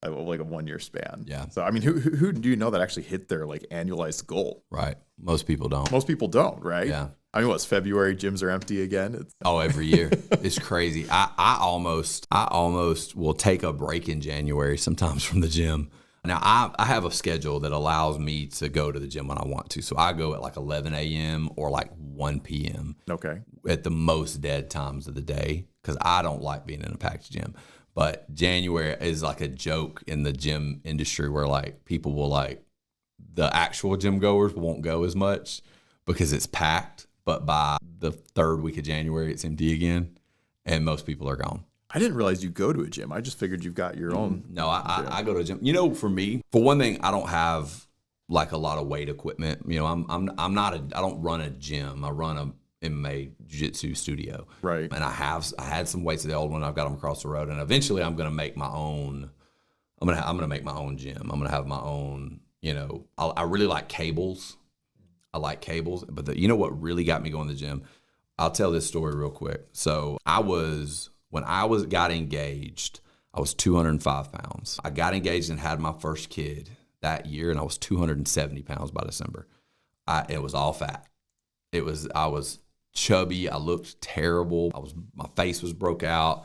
like a 1 year span. Yeah. So, I mean, who do you know that actually hit their like annualized goal? Right. Most people don't. Most people don't, right? Yeah. I mean, what's February? Gyms are empty again. Every year. It's crazy. I almost will take a break in January sometimes from the gym. Now, I have a schedule that allows me to go to the gym when I want to. So I go at like 11 a.m. or like 1 p.m. Okay. At the most dead times of the day because I don't like being in a packed gym. But January is like a joke in the gym industry where like people will like, the actual gym goers won't go as much because it's packed. But by the third week of January, it's empty again, and most people are gone. I didn't realize you go to a gym. I just figured you've got your own. No, I go to a gym. You know, for me, for one thing, I don't have like a lot of weight equipment. You know, I don't run a gym. I run a MMA jiu-jitsu studio. Right. And I had some weights at the old one. I've got them across the road, and eventually I'm going to make my own. I'm gonna make my own gym. I'm gonna have my own. You know, I really like cables. I like cables, but you know what really got me going to the gym? I'll tell this story real quick. So when I got engaged, I was 205 pounds. I got engaged and had my first kid that year, and I was 270 pounds by December. It was all fat. I was chubby. I looked terrible. My face was broke out.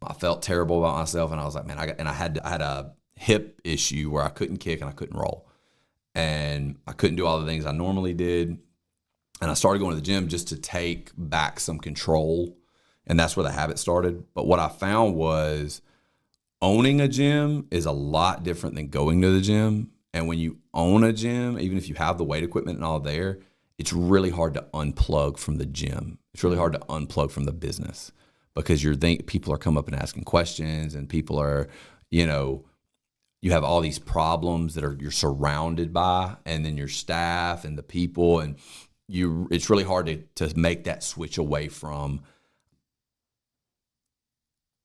I felt terrible about myself, and I was like, man, I had a hip issue where I couldn't kick and I couldn't roll. And I couldn't do all the things I normally did. And I started going to the gym just to take back some control. And that's where the habit started. But what I found was owning a gym is a lot different than going to the gym. And when you own a gym, even if you have the weight equipment and all there, it's really hard to unplug from the gym. It's really hard to unplug from the business because people are coming up and asking questions, and people are, you have all these problems that you're surrounded by, and then your staff and the people, and it's really hard to make that switch away from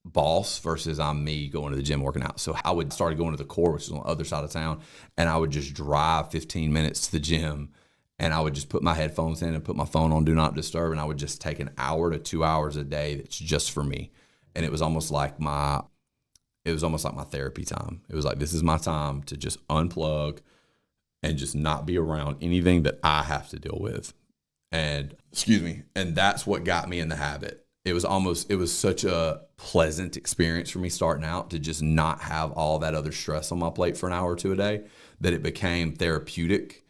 boss versus I'm me going to the gym working out. So I would start going to the core, which is on the other side of town, and I would just drive 15 minutes to the gym, and I would just put my headphones in and put my phone on Do Not Disturb, and I would just take an hour to 2 hours a day that's just for me. And it was almost like my therapy time. It was like, this is my time to just unplug and just not be around anything that I have to deal with. And that's what got me in the habit. It was such a pleasant experience for me starting out to just not have all that other stress on my plate for an hour or two a day, that it became therapeutic.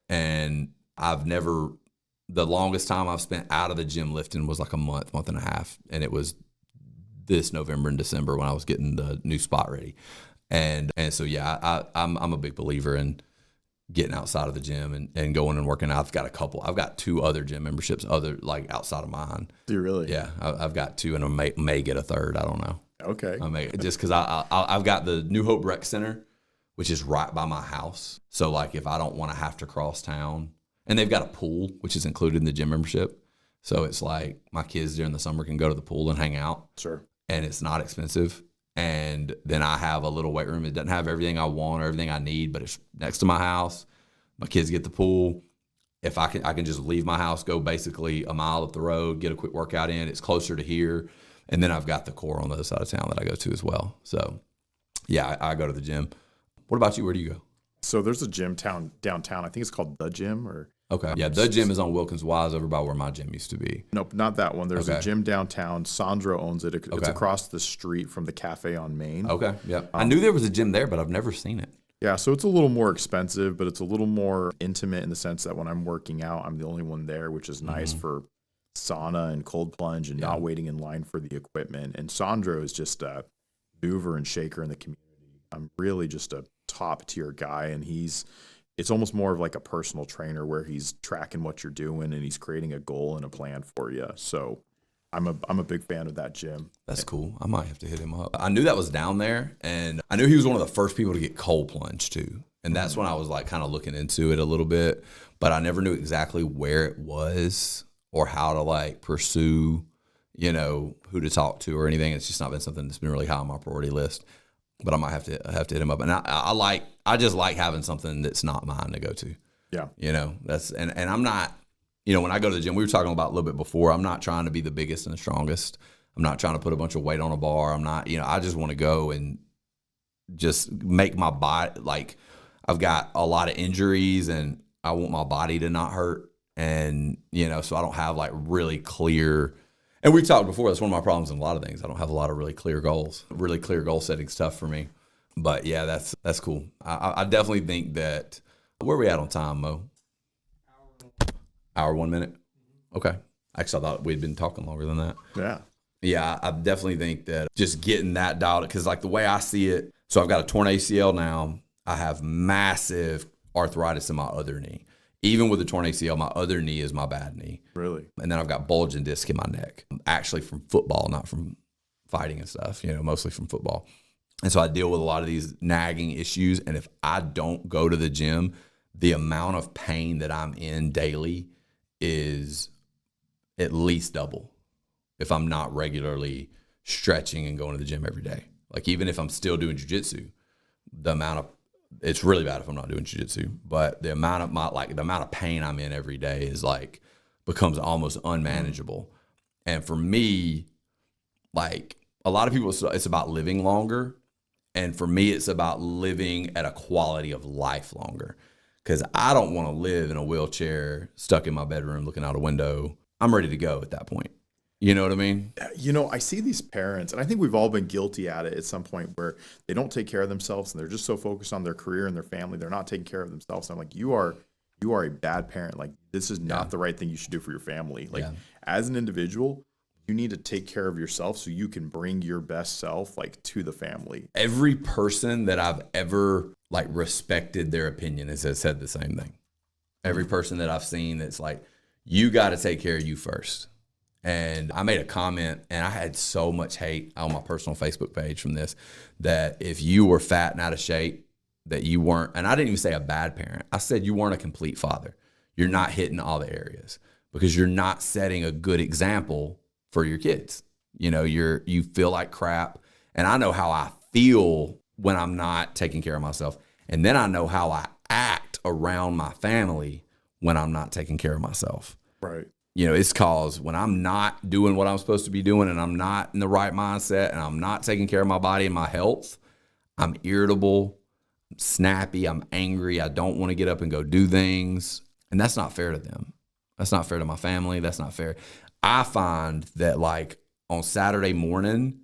And the longest time I've spent out of the gym lifting was like a month and a half. And it was this November and December when I was getting the new spot ready. And so, yeah, I'm a big believer in getting outside of the gym and going and working out. I've got 2 other gym memberships, like outside of mine. Do you really? Yeah. I've got 2 and I may get a third. I don't know. Okay. Just cause I've got the New Hope Rec Center, which is right by my house. So like if I don't want to have to cross town, and they've got a pool, which is included in the gym membership. So it's like my kids during the summer can go to the pool and hang out. Sure. And it's not expensive. And then I have a little weight room. It doesn't have everything I want or everything I need, but it's next to my house. My kids get the pool. If I can just leave my house, go basically a mile up the road, get a quick workout in. It's closer to here. And then I've got the core on the other side of town that I go to as well. So yeah, I go to the gym. What about you? Where do you go? So there's a gym downtown. I think it's called The Gym Okay. Yeah, The Gym is on Wilkins Wise over by where my gym used to be. Nope, not that one. There's a gym downtown. Sandra owns it. It's Okay. across the street from the cafe on Main. Okay, yeah. I knew there was a gym there, but I've never seen it. Yeah, so it's a little more expensive, but it's a little more intimate in the sense that when I'm working out, I'm the only one there, which is nice for sauna and cold plunge and not waiting in line for the equipment. And Sandro is just a mover and shaker in the community. I'm really just a top tier guy, and he's it's almost more of like a personal trainer where he's tracking what you're doing and he's creating a goal and a plan for you. So I'm a big fan of that gym. That's cool. I might have to hit him up. I knew that was down there, and I knew he was one of the first people to get cold plunge too. And that's when I was like kind of looking into it a little bit, but I never knew exactly where it was or how to like pursue, you know, who to talk to or anything. It's just not been something that's been really high on my priority list. But I might have to hit him up. And I just like having something that's not mine to go to. Yeah. You know, and I'm not, you know, when I go to the gym, we were talking about a little bit before, I'm not trying to be the biggest and the strongest. I'm not trying to put a bunch of weight on a bar. I'm not, you know, I just want to go and just make my body, like, I've got a lot of injuries and I want my body to not hurt. And, you know, so I don't have like really clear, and we talked before, that's one of my problems in a lot of things. I don't have a lot of really clear goals, really clear goal setting stuff for me. But yeah, that's cool. I definitely think that, where are we at on time, Mo? Hour, 1 minute? Okay. Actually, I thought we'd been talking longer than that. Yeah. Yeah, I definitely think that just getting that dialed, because like the way I see it, so I've got a torn ACL now. I have massive arthritis in my other knee. Even with the torn ACL, my other knee is my bad knee. Really? And then I've got bulging disc in my neck, actually from football, not from fighting and stuff, you know, mostly from football. And so I deal with a lot of these nagging issues. And if I don't go to the gym, the amount of pain that I'm in daily is at least double if I'm not regularly stretching and going to the gym every day. Like even if I'm still doing jiu-jitsu, it's really bad if I'm not doing jiu-jitsu, but the amount of pain I'm in every day is like becomes almost unmanageable. And for me, like a lot of people, it's about living longer. And for me, it's about living at a quality of life longer. Because I don't want to live in a wheelchair, stuck in my bedroom, looking out a window. I'm ready to go at that point. You know what I mean? You know, I see these parents, and I think we've all been guilty at it at some point where they don't take care of themselves and they're just so focused on their career and their family. They're not taking care of themselves. And I'm like, you are a bad parent. Like, this is not the right thing you should do for your family. Like, as an individual, you need to take care of yourself so you can bring your best self like to the family. Every person that I've ever like respected their opinion has said the same thing. Every person that I've seen that's like, you got to take care of you first. And I made a comment, and I had so much hate on my personal Facebook page from this, that if you were fat and out of shape, that you weren't, and I didn't even say a bad parent. I said you weren't a complete father. You're not hitting all the areas because you're not setting a good example for your kids. You know, you feel like crap. And I know how I feel when I'm not taking care of myself. And then I know how I act around my family when I'm not taking care of myself. Right. You know, it's cause when I'm not doing what I'm supposed to be doing and I'm not in the right mindset and I'm not taking care of my body and my health, I'm irritable, I'm snappy, I'm angry. I don't want to get up and go do things. And that's not fair to them. That's not fair to my family. That's not fair. I find that like on Saturday morning,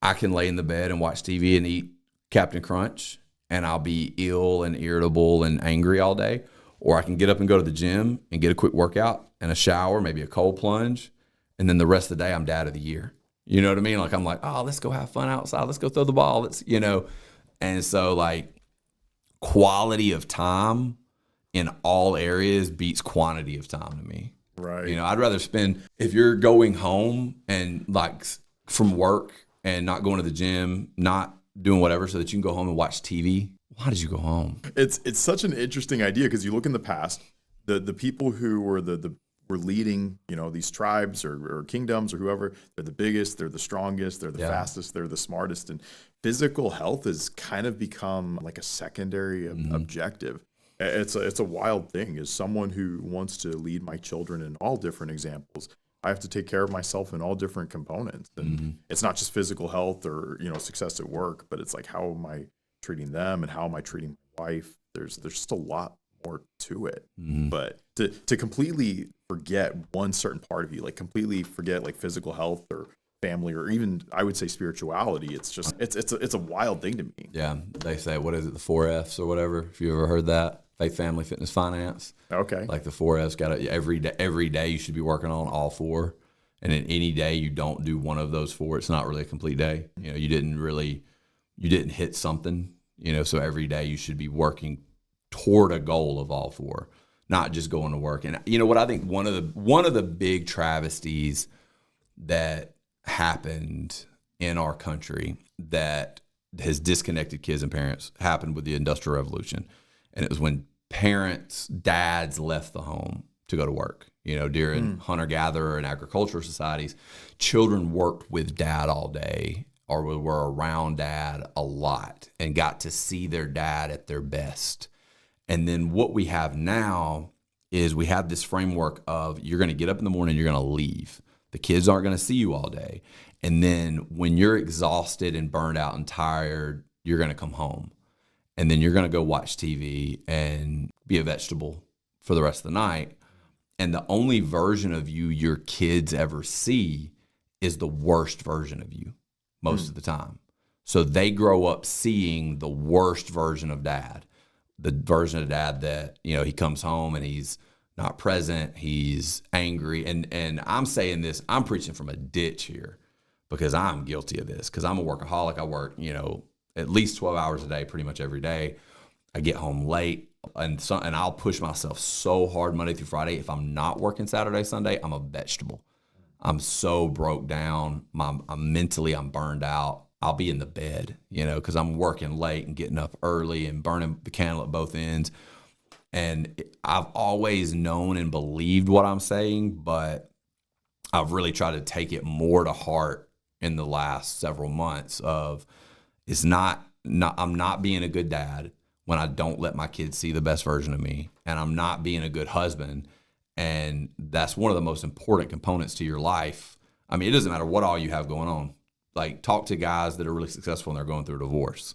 I can lay in the bed and watch TV and eat Captain Crunch and I'll be ill and irritable and angry all day. Or I can get up and go to the gym and get a quick workout and a shower, maybe a cold plunge. And then the rest of the day, I'm dad of the year. You know what I mean? Like, I'm like, oh, let's go have fun outside. Let's go throw the ball. Let's, you know. And so like quality of time in all areas beats quantity of time to me. Right. You know, I'd rather spend, if you're going home and like from work and not going to the gym, not doing whatever so that you can go home and watch TV. Why did you go home? It's such an interesting idea because you look in the past, the people who were were leading, you know, these tribes or kingdoms or whoever, they're the biggest, they're the strongest, they're the fastest, they're the smartest. And physical health has kind of become like a secondary objective. It's a wild thing. As someone who wants to lead my children in all different examples, I have to take care of myself in all different components. And it's not just physical health or, you know, success at work, but it's like, how am I treating them and how am I treating my wife? There's just a lot more to it. But to completely forget one certain part of you, like completely forget like physical health or family or even I would say spirituality, it's just it's a wild thing to me. Yeah, they say, what is it, the 4 F's or whatever, if you ever heard that? Faith, family, fitness, finance. Okay. Like the 4 F's got to, every day you should be working on all 4. And in any day you don't do one of those 4, it's not really a complete day. You know, you didn't hit something, you know, so every day you should be working toward a goal of all four, not just going to work. And you know what I think one of the big travesties that happened in our country that has disconnected kids and parents happened with the Industrial Revolution. And it was when dads left the home to go to work. You know, during hunter-gatherer and agricultural societies, children worked with dad all day or were around dad a lot and got to see their dad at their best. And then what we have now is we have this framework of you're going to get up in the morning, you're going to leave. The kids aren't going to see you all day. And then when you're exhausted and burned out and tired, you're going to come home. And then you're going to go watch TV and be a vegetable for the rest of the night. And the only version of you your kids ever see is the worst version of you most of the time. So they grow up seeing the worst version of dad, the version of dad that, you know, he comes home and he's not present, he's angry. And I'm saying this, I'm preaching from a ditch here because I'm guilty of this because I'm a workaholic. I work, you know, at least 12 hours a day, pretty much every day. I get home late. And I'll push myself so hard Monday through Friday. If I'm not working Saturday, Sunday, I'm a vegetable. I'm so broke down. I'm burned out. I'll be in the bed, you know, because I'm working late and getting up early and burning the candle at both ends. And I've always known and believed what I'm saying, but I've really tried to take it more to heart in the last several months of I'm not being a good dad when I don't let my kids see the best version of me, and I'm not being a good husband. And that's one of the most important components to your life. I mean, it doesn't matter what all you have going on. Like, talk to guys that are really successful and they're going through a divorce.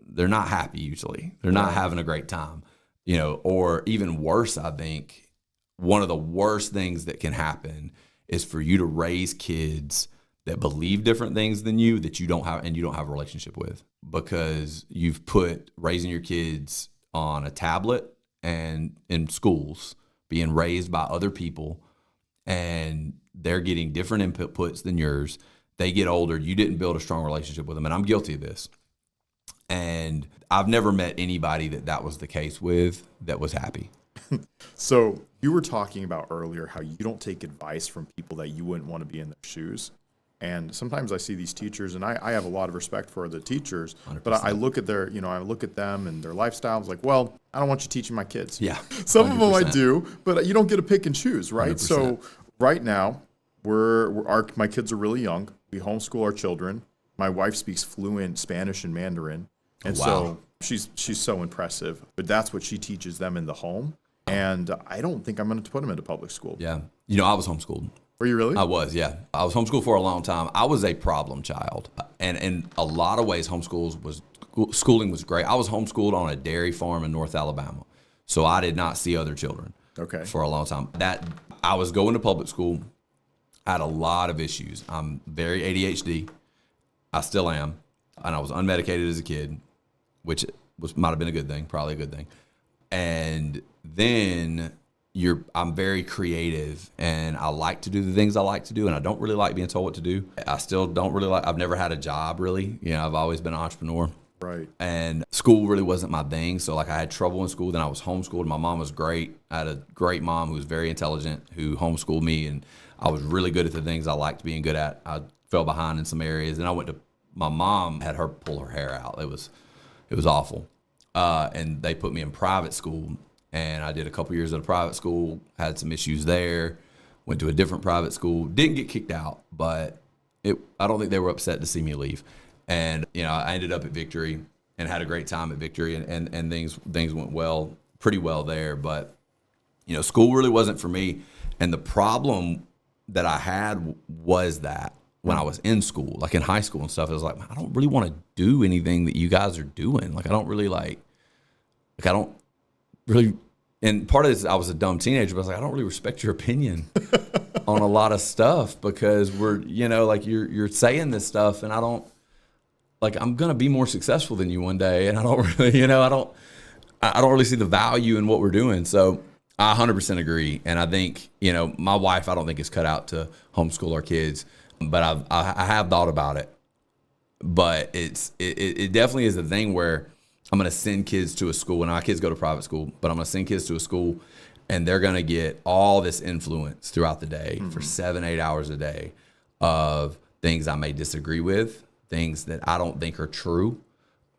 They're not happy usually. They're not having a great time, you know, or even worse, I think one of the worst things that can happen is for you to raise kids that believe different things than you that you don't have and you don't have a relationship with, because you've put raising your kids on a tablet and in schools being raised by other people, and they're getting different inputs than yours. They get older. You didn't build a strong relationship with them. And I'm guilty of this. And I've never met anybody that was the case with that was happy. So you were talking about earlier how you don't take advice from people that you wouldn't want to be in their shoes. And sometimes I see these teachers, and I have a lot of respect for the teachers, 100%. But I look at I look at them and their lifestyles like, well, I don't want you teaching my kids. Yeah. 100%. Some of them I do, but you don't get to pick and choose, right? 100%. So right now, my kids are really young. We homeschool our children. My wife speaks fluent Spanish and Mandarin. And so she's so impressive, but that's what she teaches them in the home. And I don't think I'm going to put them into public school. Yeah. You know, I was homeschooled. Were you really? I was, yeah. I was homeschooled for a long time. I was a problem child. And in a lot of ways, schooling was great. I was homeschooled on a dairy farm in North Alabama. So I did not see other children for a long time. I was going to public school. I had a lot of issues. I'm very ADHD. I still am. And I was unmedicated as a kid, which might have been a good thing, probably a good thing. And then I'm very creative, and I like to do the things I like to do, and I don't really like being told what to do. I still don't really I've never had a job really. You know, I've always been an entrepreneur. Right. And school really wasn't my thing. So like I had trouble in school. Then I was homeschooled. My mom was great. I had a great mom who was very intelligent, who homeschooled me, and I was really good at the things I liked being good at. I fell behind in some areas. And my mom had her pull her hair out. It was awful. And they put me in private school. And I did a couple years at a private school, had some issues there, went to a different private school, didn't get kicked out, but I don't think they were upset to see me leave. And, you know, I ended up at Victory and had a great time at Victory, and things went pretty well there. But, you know, school really wasn't for me. And the problem that I had was that when I was in school, like in high school and stuff, I was like, I don't really want to do anything that you guys are doing. Like, I don't really I don't really. And part of this, I was a dumb teenager, but I was like, I don't really respect your opinion on a lot of stuff, because you're saying this stuff, and I'm going to be more successful than you one day. And I don't really, I don't really see the value in what we're doing. So I 100% agree. And I think, my wife, I don't think is cut out to homeschool our kids, but I have thought about it. But it definitely is a thing where I'm going to send kids to a school, and our kids go to private school, but I'm going to send kids to a school, and they're going to get all this influence throughout the day for 7-8 hours a day of things I may disagree with, things that I don't think are true.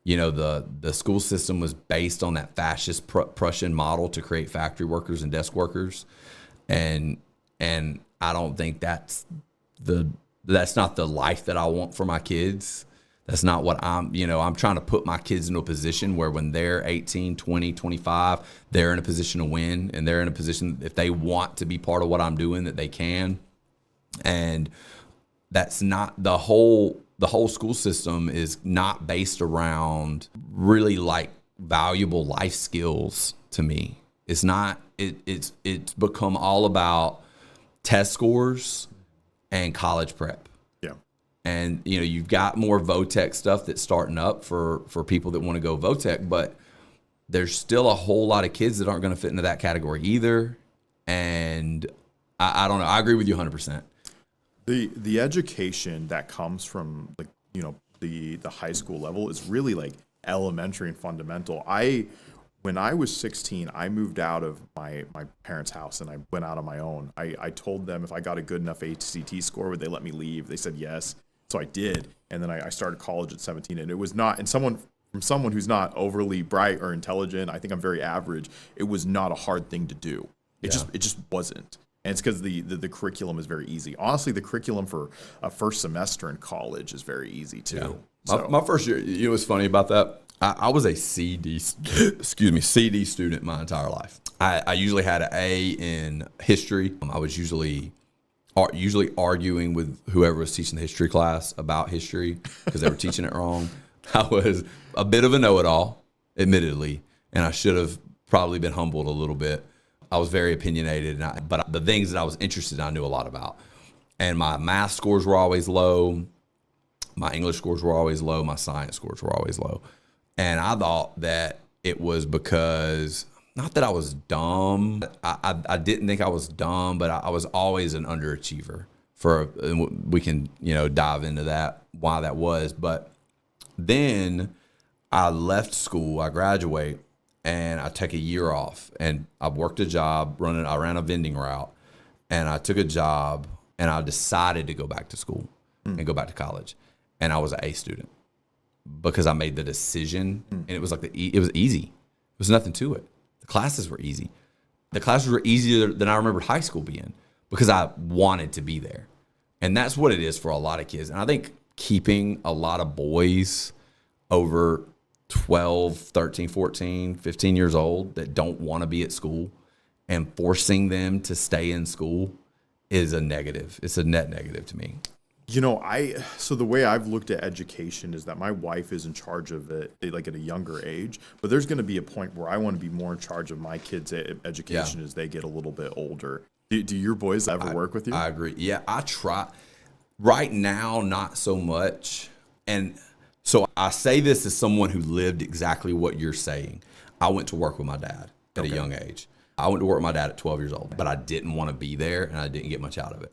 You know, the school system was based on that fascist Prussian model to create factory workers and desk workers, and I don't think that's not the life that I want for my kids. That's not what I'm trying to put my kids into a position where when they're 18, 20, 25, they're in a position to win, and they're in a position, if they want to be part of what I'm doing, that they can. And that's not the whole school system is not based around really like valuable life skills to me. It's not, it's become all about test scores and college prep. Yeah. And, you know, you've got more VOTEC stuff that's starting up for people that want to go VOTEC, but there's still a whole lot of kids that aren't going to fit into that category either. And I don't know. I agree with you 100%. The education that comes from, like, you know, the high school level is really like elementary and fundamental. When I was 16, I moved out of my parents' house and I went out on my own. I told them if I got a good enough ACT score, would they let me leave? They said yes. So I did. And then I started college at 17, and it was not, and someone who's not overly bright or intelligent, I think I'm very average, it was not a hard thing to do. It just wasn't. And it's because the curriculum is very easy. Honestly, the curriculum for a first semester in college is very easy too. Yeah. So. My first year, you know what's funny about that? I was a CD student my entire life. I usually had an A in history. I was usually arguing with whoever was teaching the history class about history because they were teaching it wrong. I was a bit of a know-it-all, admittedly, and I should have probably been humbled a little bit. I was very opinionated, but the things that I was interested in, I knew a lot about. And my math scores were always low. My English scores were always low. My science scores were always low. And I thought that it was because, not that I was dumb. I didn't think I was dumb, but I was always an underachiever. We can, you know, dive into that, why that was. But then I left school, I graduate, and I take a year off, and I worked a job I ran a vending route, and I took a job, and I decided to go back to school and go back to college. And I was an A student because I made the decision, and it was like it was easy. There was nothing to it. The classes were easy. The classes were easier than I remembered high school being because I wanted to be there. And that's what it is for a lot of kids. And I think keeping a lot of boys over 12, 13, 14, 15 years old that don't want to be at school and forcing them to stay in school is a negative. It's a net negative to me. You know, so the way I've looked at education is that my wife is in charge of it, like at a younger age, but there's going to be a point where I want to be more in charge of my kids' education as they get a little bit older. Do your boys ever work with you? I agree. Yeah, I try. Right now, not so much. And so I say this as someone who lived exactly what you're saying. I went to work with my dad at a young age. I went to work with my dad at 12 years old, but I didn't want to be there, and I didn't get much out of it.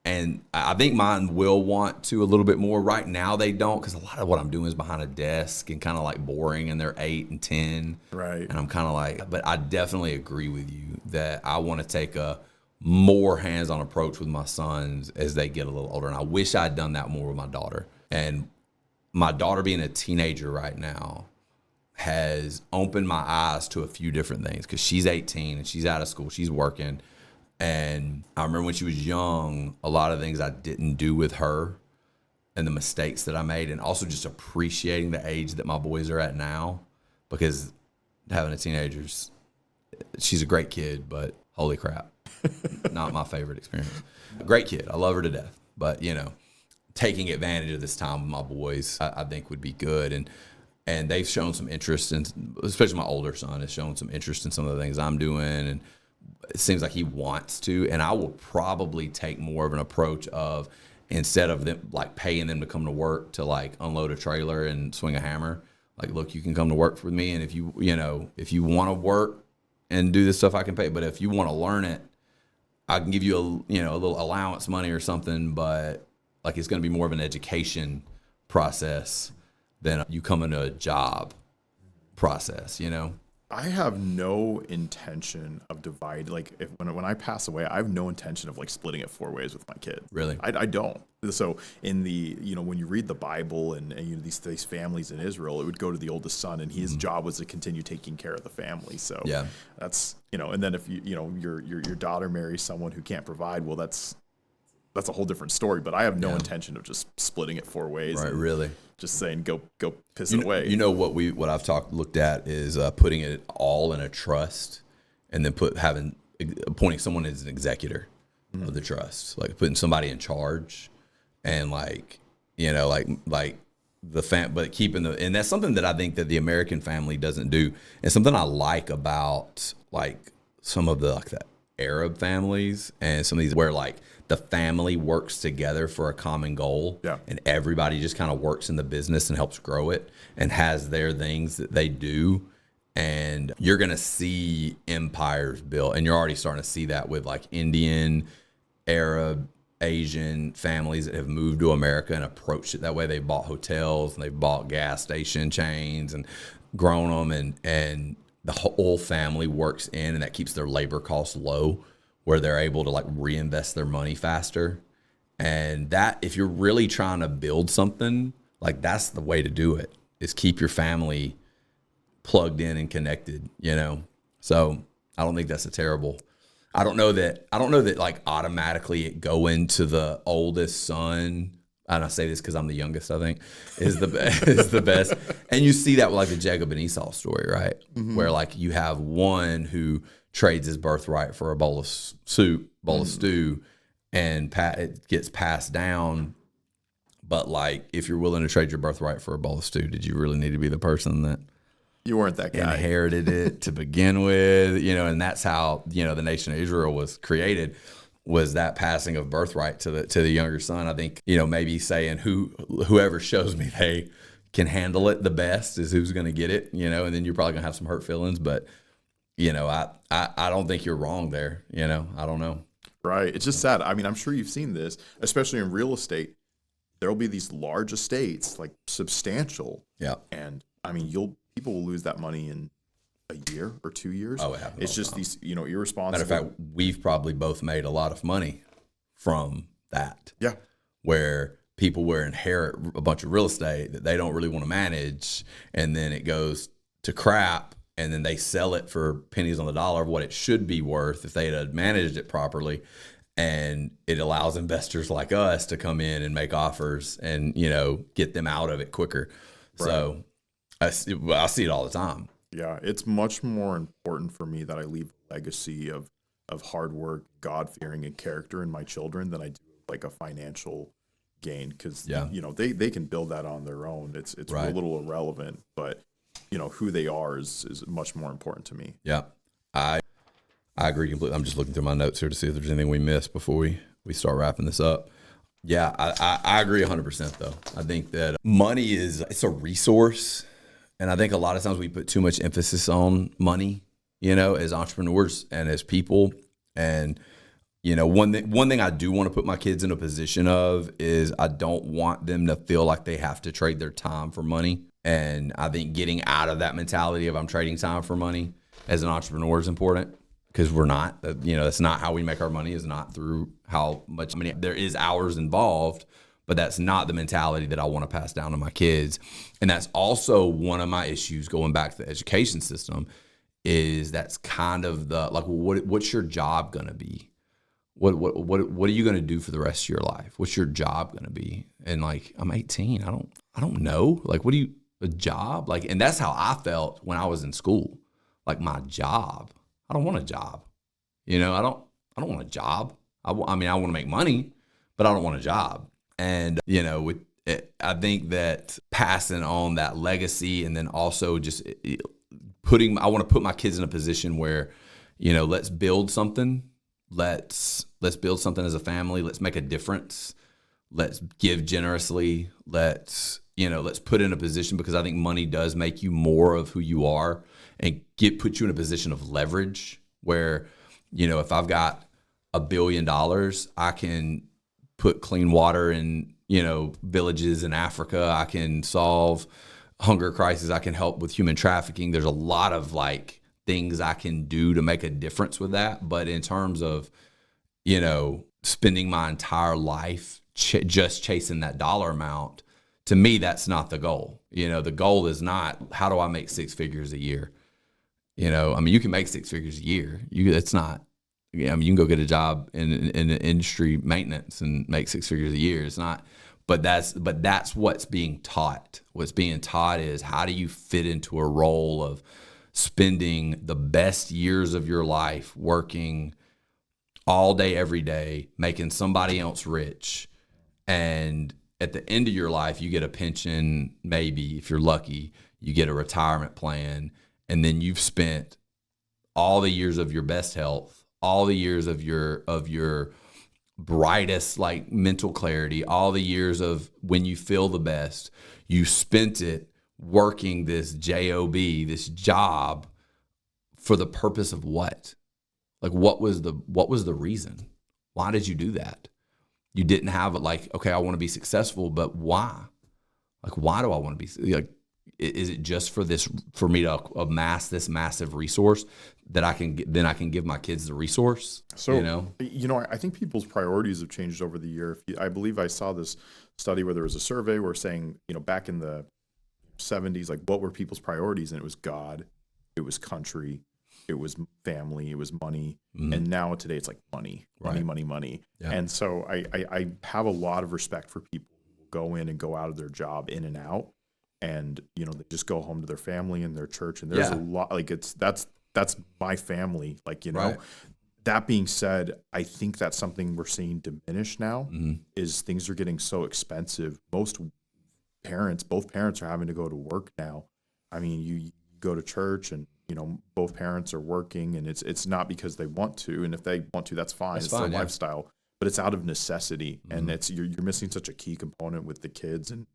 And I think mine will want to a little bit more. Right now, they don't, because a lot of what I'm doing is behind a desk and kind of like boring, and they're 8 and 10. Right. And I'm kind of like, but I definitely agree with you that I want to take a more hands-on approach with my sons as they get a little older. And I wish I'd done that more with my daughter. And my daughter being a teenager right now has opened my eyes to a few different things because she's 18 and she's out of school. She's working. And I remember when she was young, a lot of things I didn't do with her and the mistakes that I made, and also just appreciating the age that my boys are at now, because having a teenager, she's a great kid, but holy crap, not my favorite experience. Great kid. I love her to death. But, you know, taking advantage of this time with my boys, I think would be good. And they've shown some interest in, especially my older son has shown some interest in some of the things I'm doing. And it seems like he wants to, and I will probably take more of an approach of, instead of them like paying them to come to work to like unload a trailer and swing a hammer, like, look, you can come to work with me, and if you want to work and do this stuff, I can pay. But if you want to learn it, I can give you a little allowance money or something. But like, it's going to be more of an education process than you come into a job process, I have no intention of dividing. Like when I pass away, I have no intention of like splitting it 4 ways with my kid. Really? I don't. So in the when you read the Bible and these families in Israel, it would go to the oldest son, and his job was to continue taking care of the family. So Yeah. that's and then if your daughter marries someone who can't provide, well, that's a whole different story. But I have no intention of just splitting it 4 ways. Right, and really. just saying go piss it away. What I've looked at is putting it all in a trust, and then appointing someone as an executor of the trust, like putting somebody in charge, and like but keeping and that's something that I think that the American family doesn't do, and something I like about like some of the Arab families and some of these where like the family works together for a common goal, and everybody just kind of works in the business and helps grow it and has their things that they do. And you're going to see empires built, and you're already starting to see that with like Indian, Arab, Asian families that have moved to America and approached it that way. They bought hotels and they've bought gas station chains and grown them, and the whole family works in, and that keeps their labor costs low, where they're able to like reinvest their money faster. And that, if you're really trying to build something, like that's the way to do it, is keep your family plugged in and connected, So I don't think that's I don't know that like automatically it go into the oldest son. And I say this because I'm the youngest, I think, is the best. And you see that with like the Jacob and Esau story, right? Mm-hmm. Where like you have one who trades his birthright for a bowl of soup, of stew, and it gets passed down. But like, if you're willing to trade your birthright for a bowl of stew, did you really need to be the person that you weren't that guy inherited it to begin with? And that's how the nation of Israel was created. Was that passing of birthright to the younger son. I think, maybe saying whoever shows me they can handle it the best is who's going to get it, and then you're probably going to have some hurt feelings. But, I don't think you're wrong there. I don't know. Right. It's just sad. I mean, I'm sure you've seen this, especially in real estate. There'll be these large estates, like substantial. Yeah. And I mean, people will lose that money in a year or 2 years. Oh, it happens. It's just these, irresponsible. Matter of fact, we've probably both made a lot of money from that. Yeah. Where people will inherit a bunch of real estate that they don't really want to manage, and then it goes to crap, and then they sell it for pennies on the dollar of what it should be worth if they had managed it properly. And it allows investors like us to come in and make offers and, get them out of it quicker. Right. So I see it all the time. Yeah, it's much more important for me that I leave a legacy of hard work, God-fearing, and character in my children than I do like a financial gain, because they can build that on their own. It's right. A little irrelevant, but who they are is much more important to me. Yeah, I agree completely. I'm just looking through my notes here to see if there's anything we missed before we start wrapping this up. Yeah, I agree 100% though. I think that money it's a resource. And I think a lot of times we put too much emphasis on money, as entrepreneurs and as people. And, one thing I do want to put my kids in a position of is I don't want them to feel like they have to trade their time for money. And I think getting out of that mentality of I'm trading time for money as an entrepreneur is important, because we're not. That's not how we make our money, is not through how much money. There is hours involved, but that's not the mentality that I want to pass down to my kids. And that's also one of my issues going back to the education system, is that's kind of the, like, what's your job going to be? What are you going to do for the rest of your life? What's your job going to be? And like, I'm 18. I don't know. Like, a job? Like, and that's how I felt when I was in school. Like, my job. I don't want a job. I don't want a job. I want to make money, but I don't want a job. And, I think that passing on that legacy, and then also just I want to put my kids in a position where, let's build something. Let's build something as a family. Let's make a difference. Let's give generously. Let's put in a position, because I think money does make you more of who you are, and put you in a position of leverage where, if I've got $1 billion, I can put clean water in, villages in Africa. I can solve hunger crisis. I can help with human trafficking. There's a lot of like things I can do to make a difference with that. But in terms of, spending my entire life just chasing that dollar amount, to me, that's not the goal. The goal is not, how do I make 6 figures a year? You can make 6 figures a year. It's not, you can go get a job in industry maintenance and make 6 figures a year. It's not, but that's what's being taught. What's being taught is, how do you fit into a role of spending the best years of your life working all day, every day, making somebody else rich. And at the end of your life, you get a pension, maybe if you're lucky, you get a retirement plan. And then you've spent all the years of your best health, all the years of your brightest like mental clarity, all the years of when you feel the best, you spent it working this job, this job, for the purpose of what? Like, what was the reason? Why did you do that? You didn't have it like, okay, I want to be successful, but why? Like, why do I want to be like? Is it just for me to amass this massive resource that I can give my kids the resource? So, I think people's priorities have changed over the year. I believe I saw this study where there was a survey where saying, back in the 70s, like, what were people's priorities? And it was God, it was country, it was family, it was money. Mm-hmm. And now today it's like money. Yeah. And so I have a lot of respect for people who go in and go out of their job, in and out. And, they just go home to their family and their church. And there's a lot, like, that's my family. Like, right. That being said, I think that's something we're seeing diminish now, is things are getting so expensive. Both parents are having to go to work now. I mean, you go to church and, both parents are working, and it's not because they want to. And if they want to, that's fine. It's their lifestyle, but it's out of necessity. And you're missing such a key component with the kids. And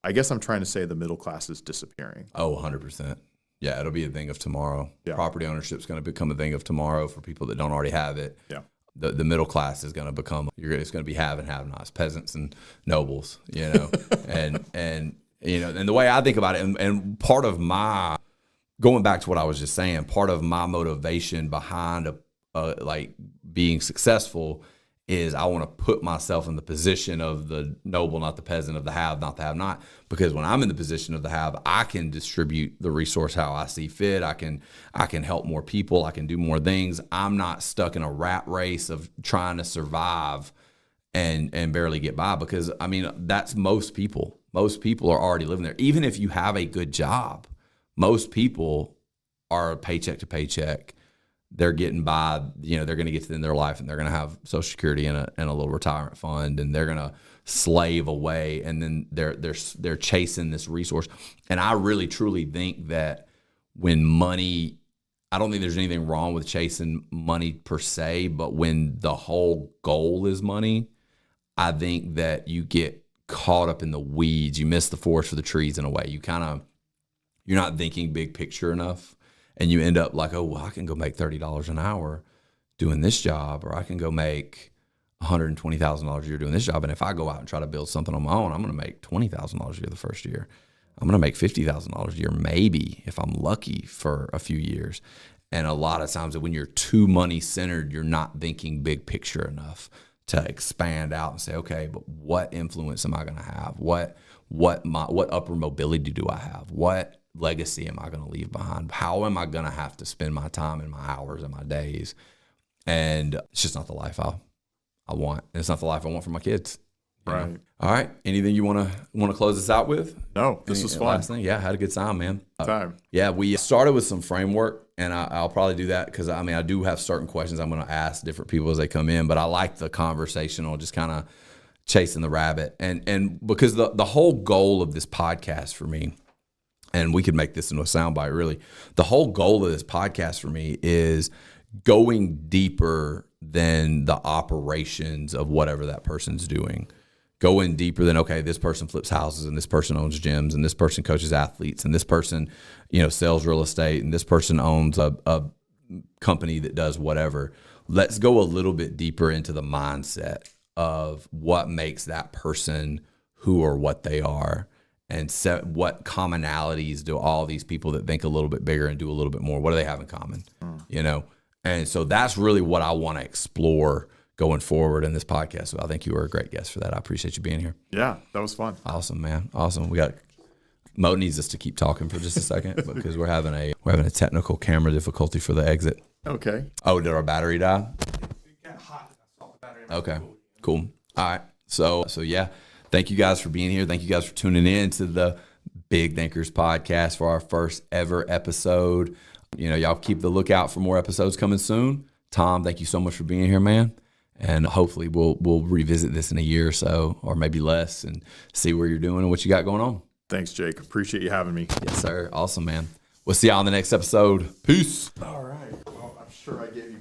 I guess I'm trying to say the middle class is disappearing. Oh, 100%. Yeah, it'll be a thing of tomorrow. Yeah. Property ownership is going to become a thing of tomorrow for people that don't already have it. Yeah. The middle class is going to become, it's going to be have and have-nots, peasants and nobles, and the way I think about it, and part of my, going back to what I was just saying, part of my motivation behind like being successful is I want to put myself in the position of the noble, not the peasant, of the have, not the have-not. Because when I'm in the position of the have, I can distribute the resource how I see fit. I can help more people. I can do more things. I'm not stuck in a rat race of trying to survive and barely get by. Because, that's most people. Most people are already living there. Even if you have a good job, most people are paycheck to paycheck. They're getting by, they're going to get to the end of their life, and they're going to have Social Security and a little retirement fund, and they're going to slave away, and then they're chasing this resource. And I really truly think that when money, I don't think there's anything wrong with chasing money per se, but when the whole goal is money, I think that you get caught up in the weeds. You miss the forest for the trees in a way. You're not thinking big picture enough. And you end up like, oh, well, I can go make $30 an hour doing this job, or I can go make $120,000 a year doing this job. And if I go out and try to build something on my own, I'm going to make $20,000 a year the first year. I'm going to make $50,000 a year, maybe, if I'm lucky, for a few years. And a lot of times when you're too money centered, you're not thinking big picture enough to expand out and say, okay, but what influence am I going to have? What upper mobility do I have? What legacy am I going to leave behind? How am I going to have to spend my time and my hours and my days? And it's just not the life I want. And it's not the life I want for my kids. Right. All right. Anything you want to close this out with? No, this was fun. Last thing? Yeah, I had a good time, man. Yeah, we started with some framework, and I'll probably do that because, I do have certain questions I'm going to ask different people as they come in, but I like the conversational, just kind of chasing the rabbit. And because the whole goal of this podcast for me, and we could make this into a soundbite, really, the whole goal of this podcast for me is going deeper than the operations of whatever that person's doing. Going deeper than, okay, this person flips houses, and this person owns gyms, and this person coaches athletes, and this person, sells real estate, and this person owns a company that does whatever. Let's go a little bit deeper into the mindset of what makes that person who or what they are, and what commonalities do all these people that think a little bit bigger and do a little bit more, what do they have in common? You know? And so that's really what I want to explore going forward in this podcast. So I think you were a great guest for that. I appreciate you being here. Yeah, that was fun. Awesome, man. Awesome. Mo needs us to keep talking for just a second because we're having a technical camera difficulty for the exit. Okay. Oh, did our battery die? It got hot. I saw the battery. Okay, cool. All right. So yeah, thank you guys for being here. Thank you guys for tuning in to the Big Thinkers podcast for our first ever episode. You know, y'all keep the lookout for more episodes coming soon. Tom, thank you so much for being here, man. And hopefully we'll revisit this in a year or so, or maybe less, and see where you're doing and what you got going on. Thanks, Jake. Appreciate you having me. Yes, sir. Awesome, man. We'll see y'all on the next episode. Peace. All right. Well, I'm sure I gave you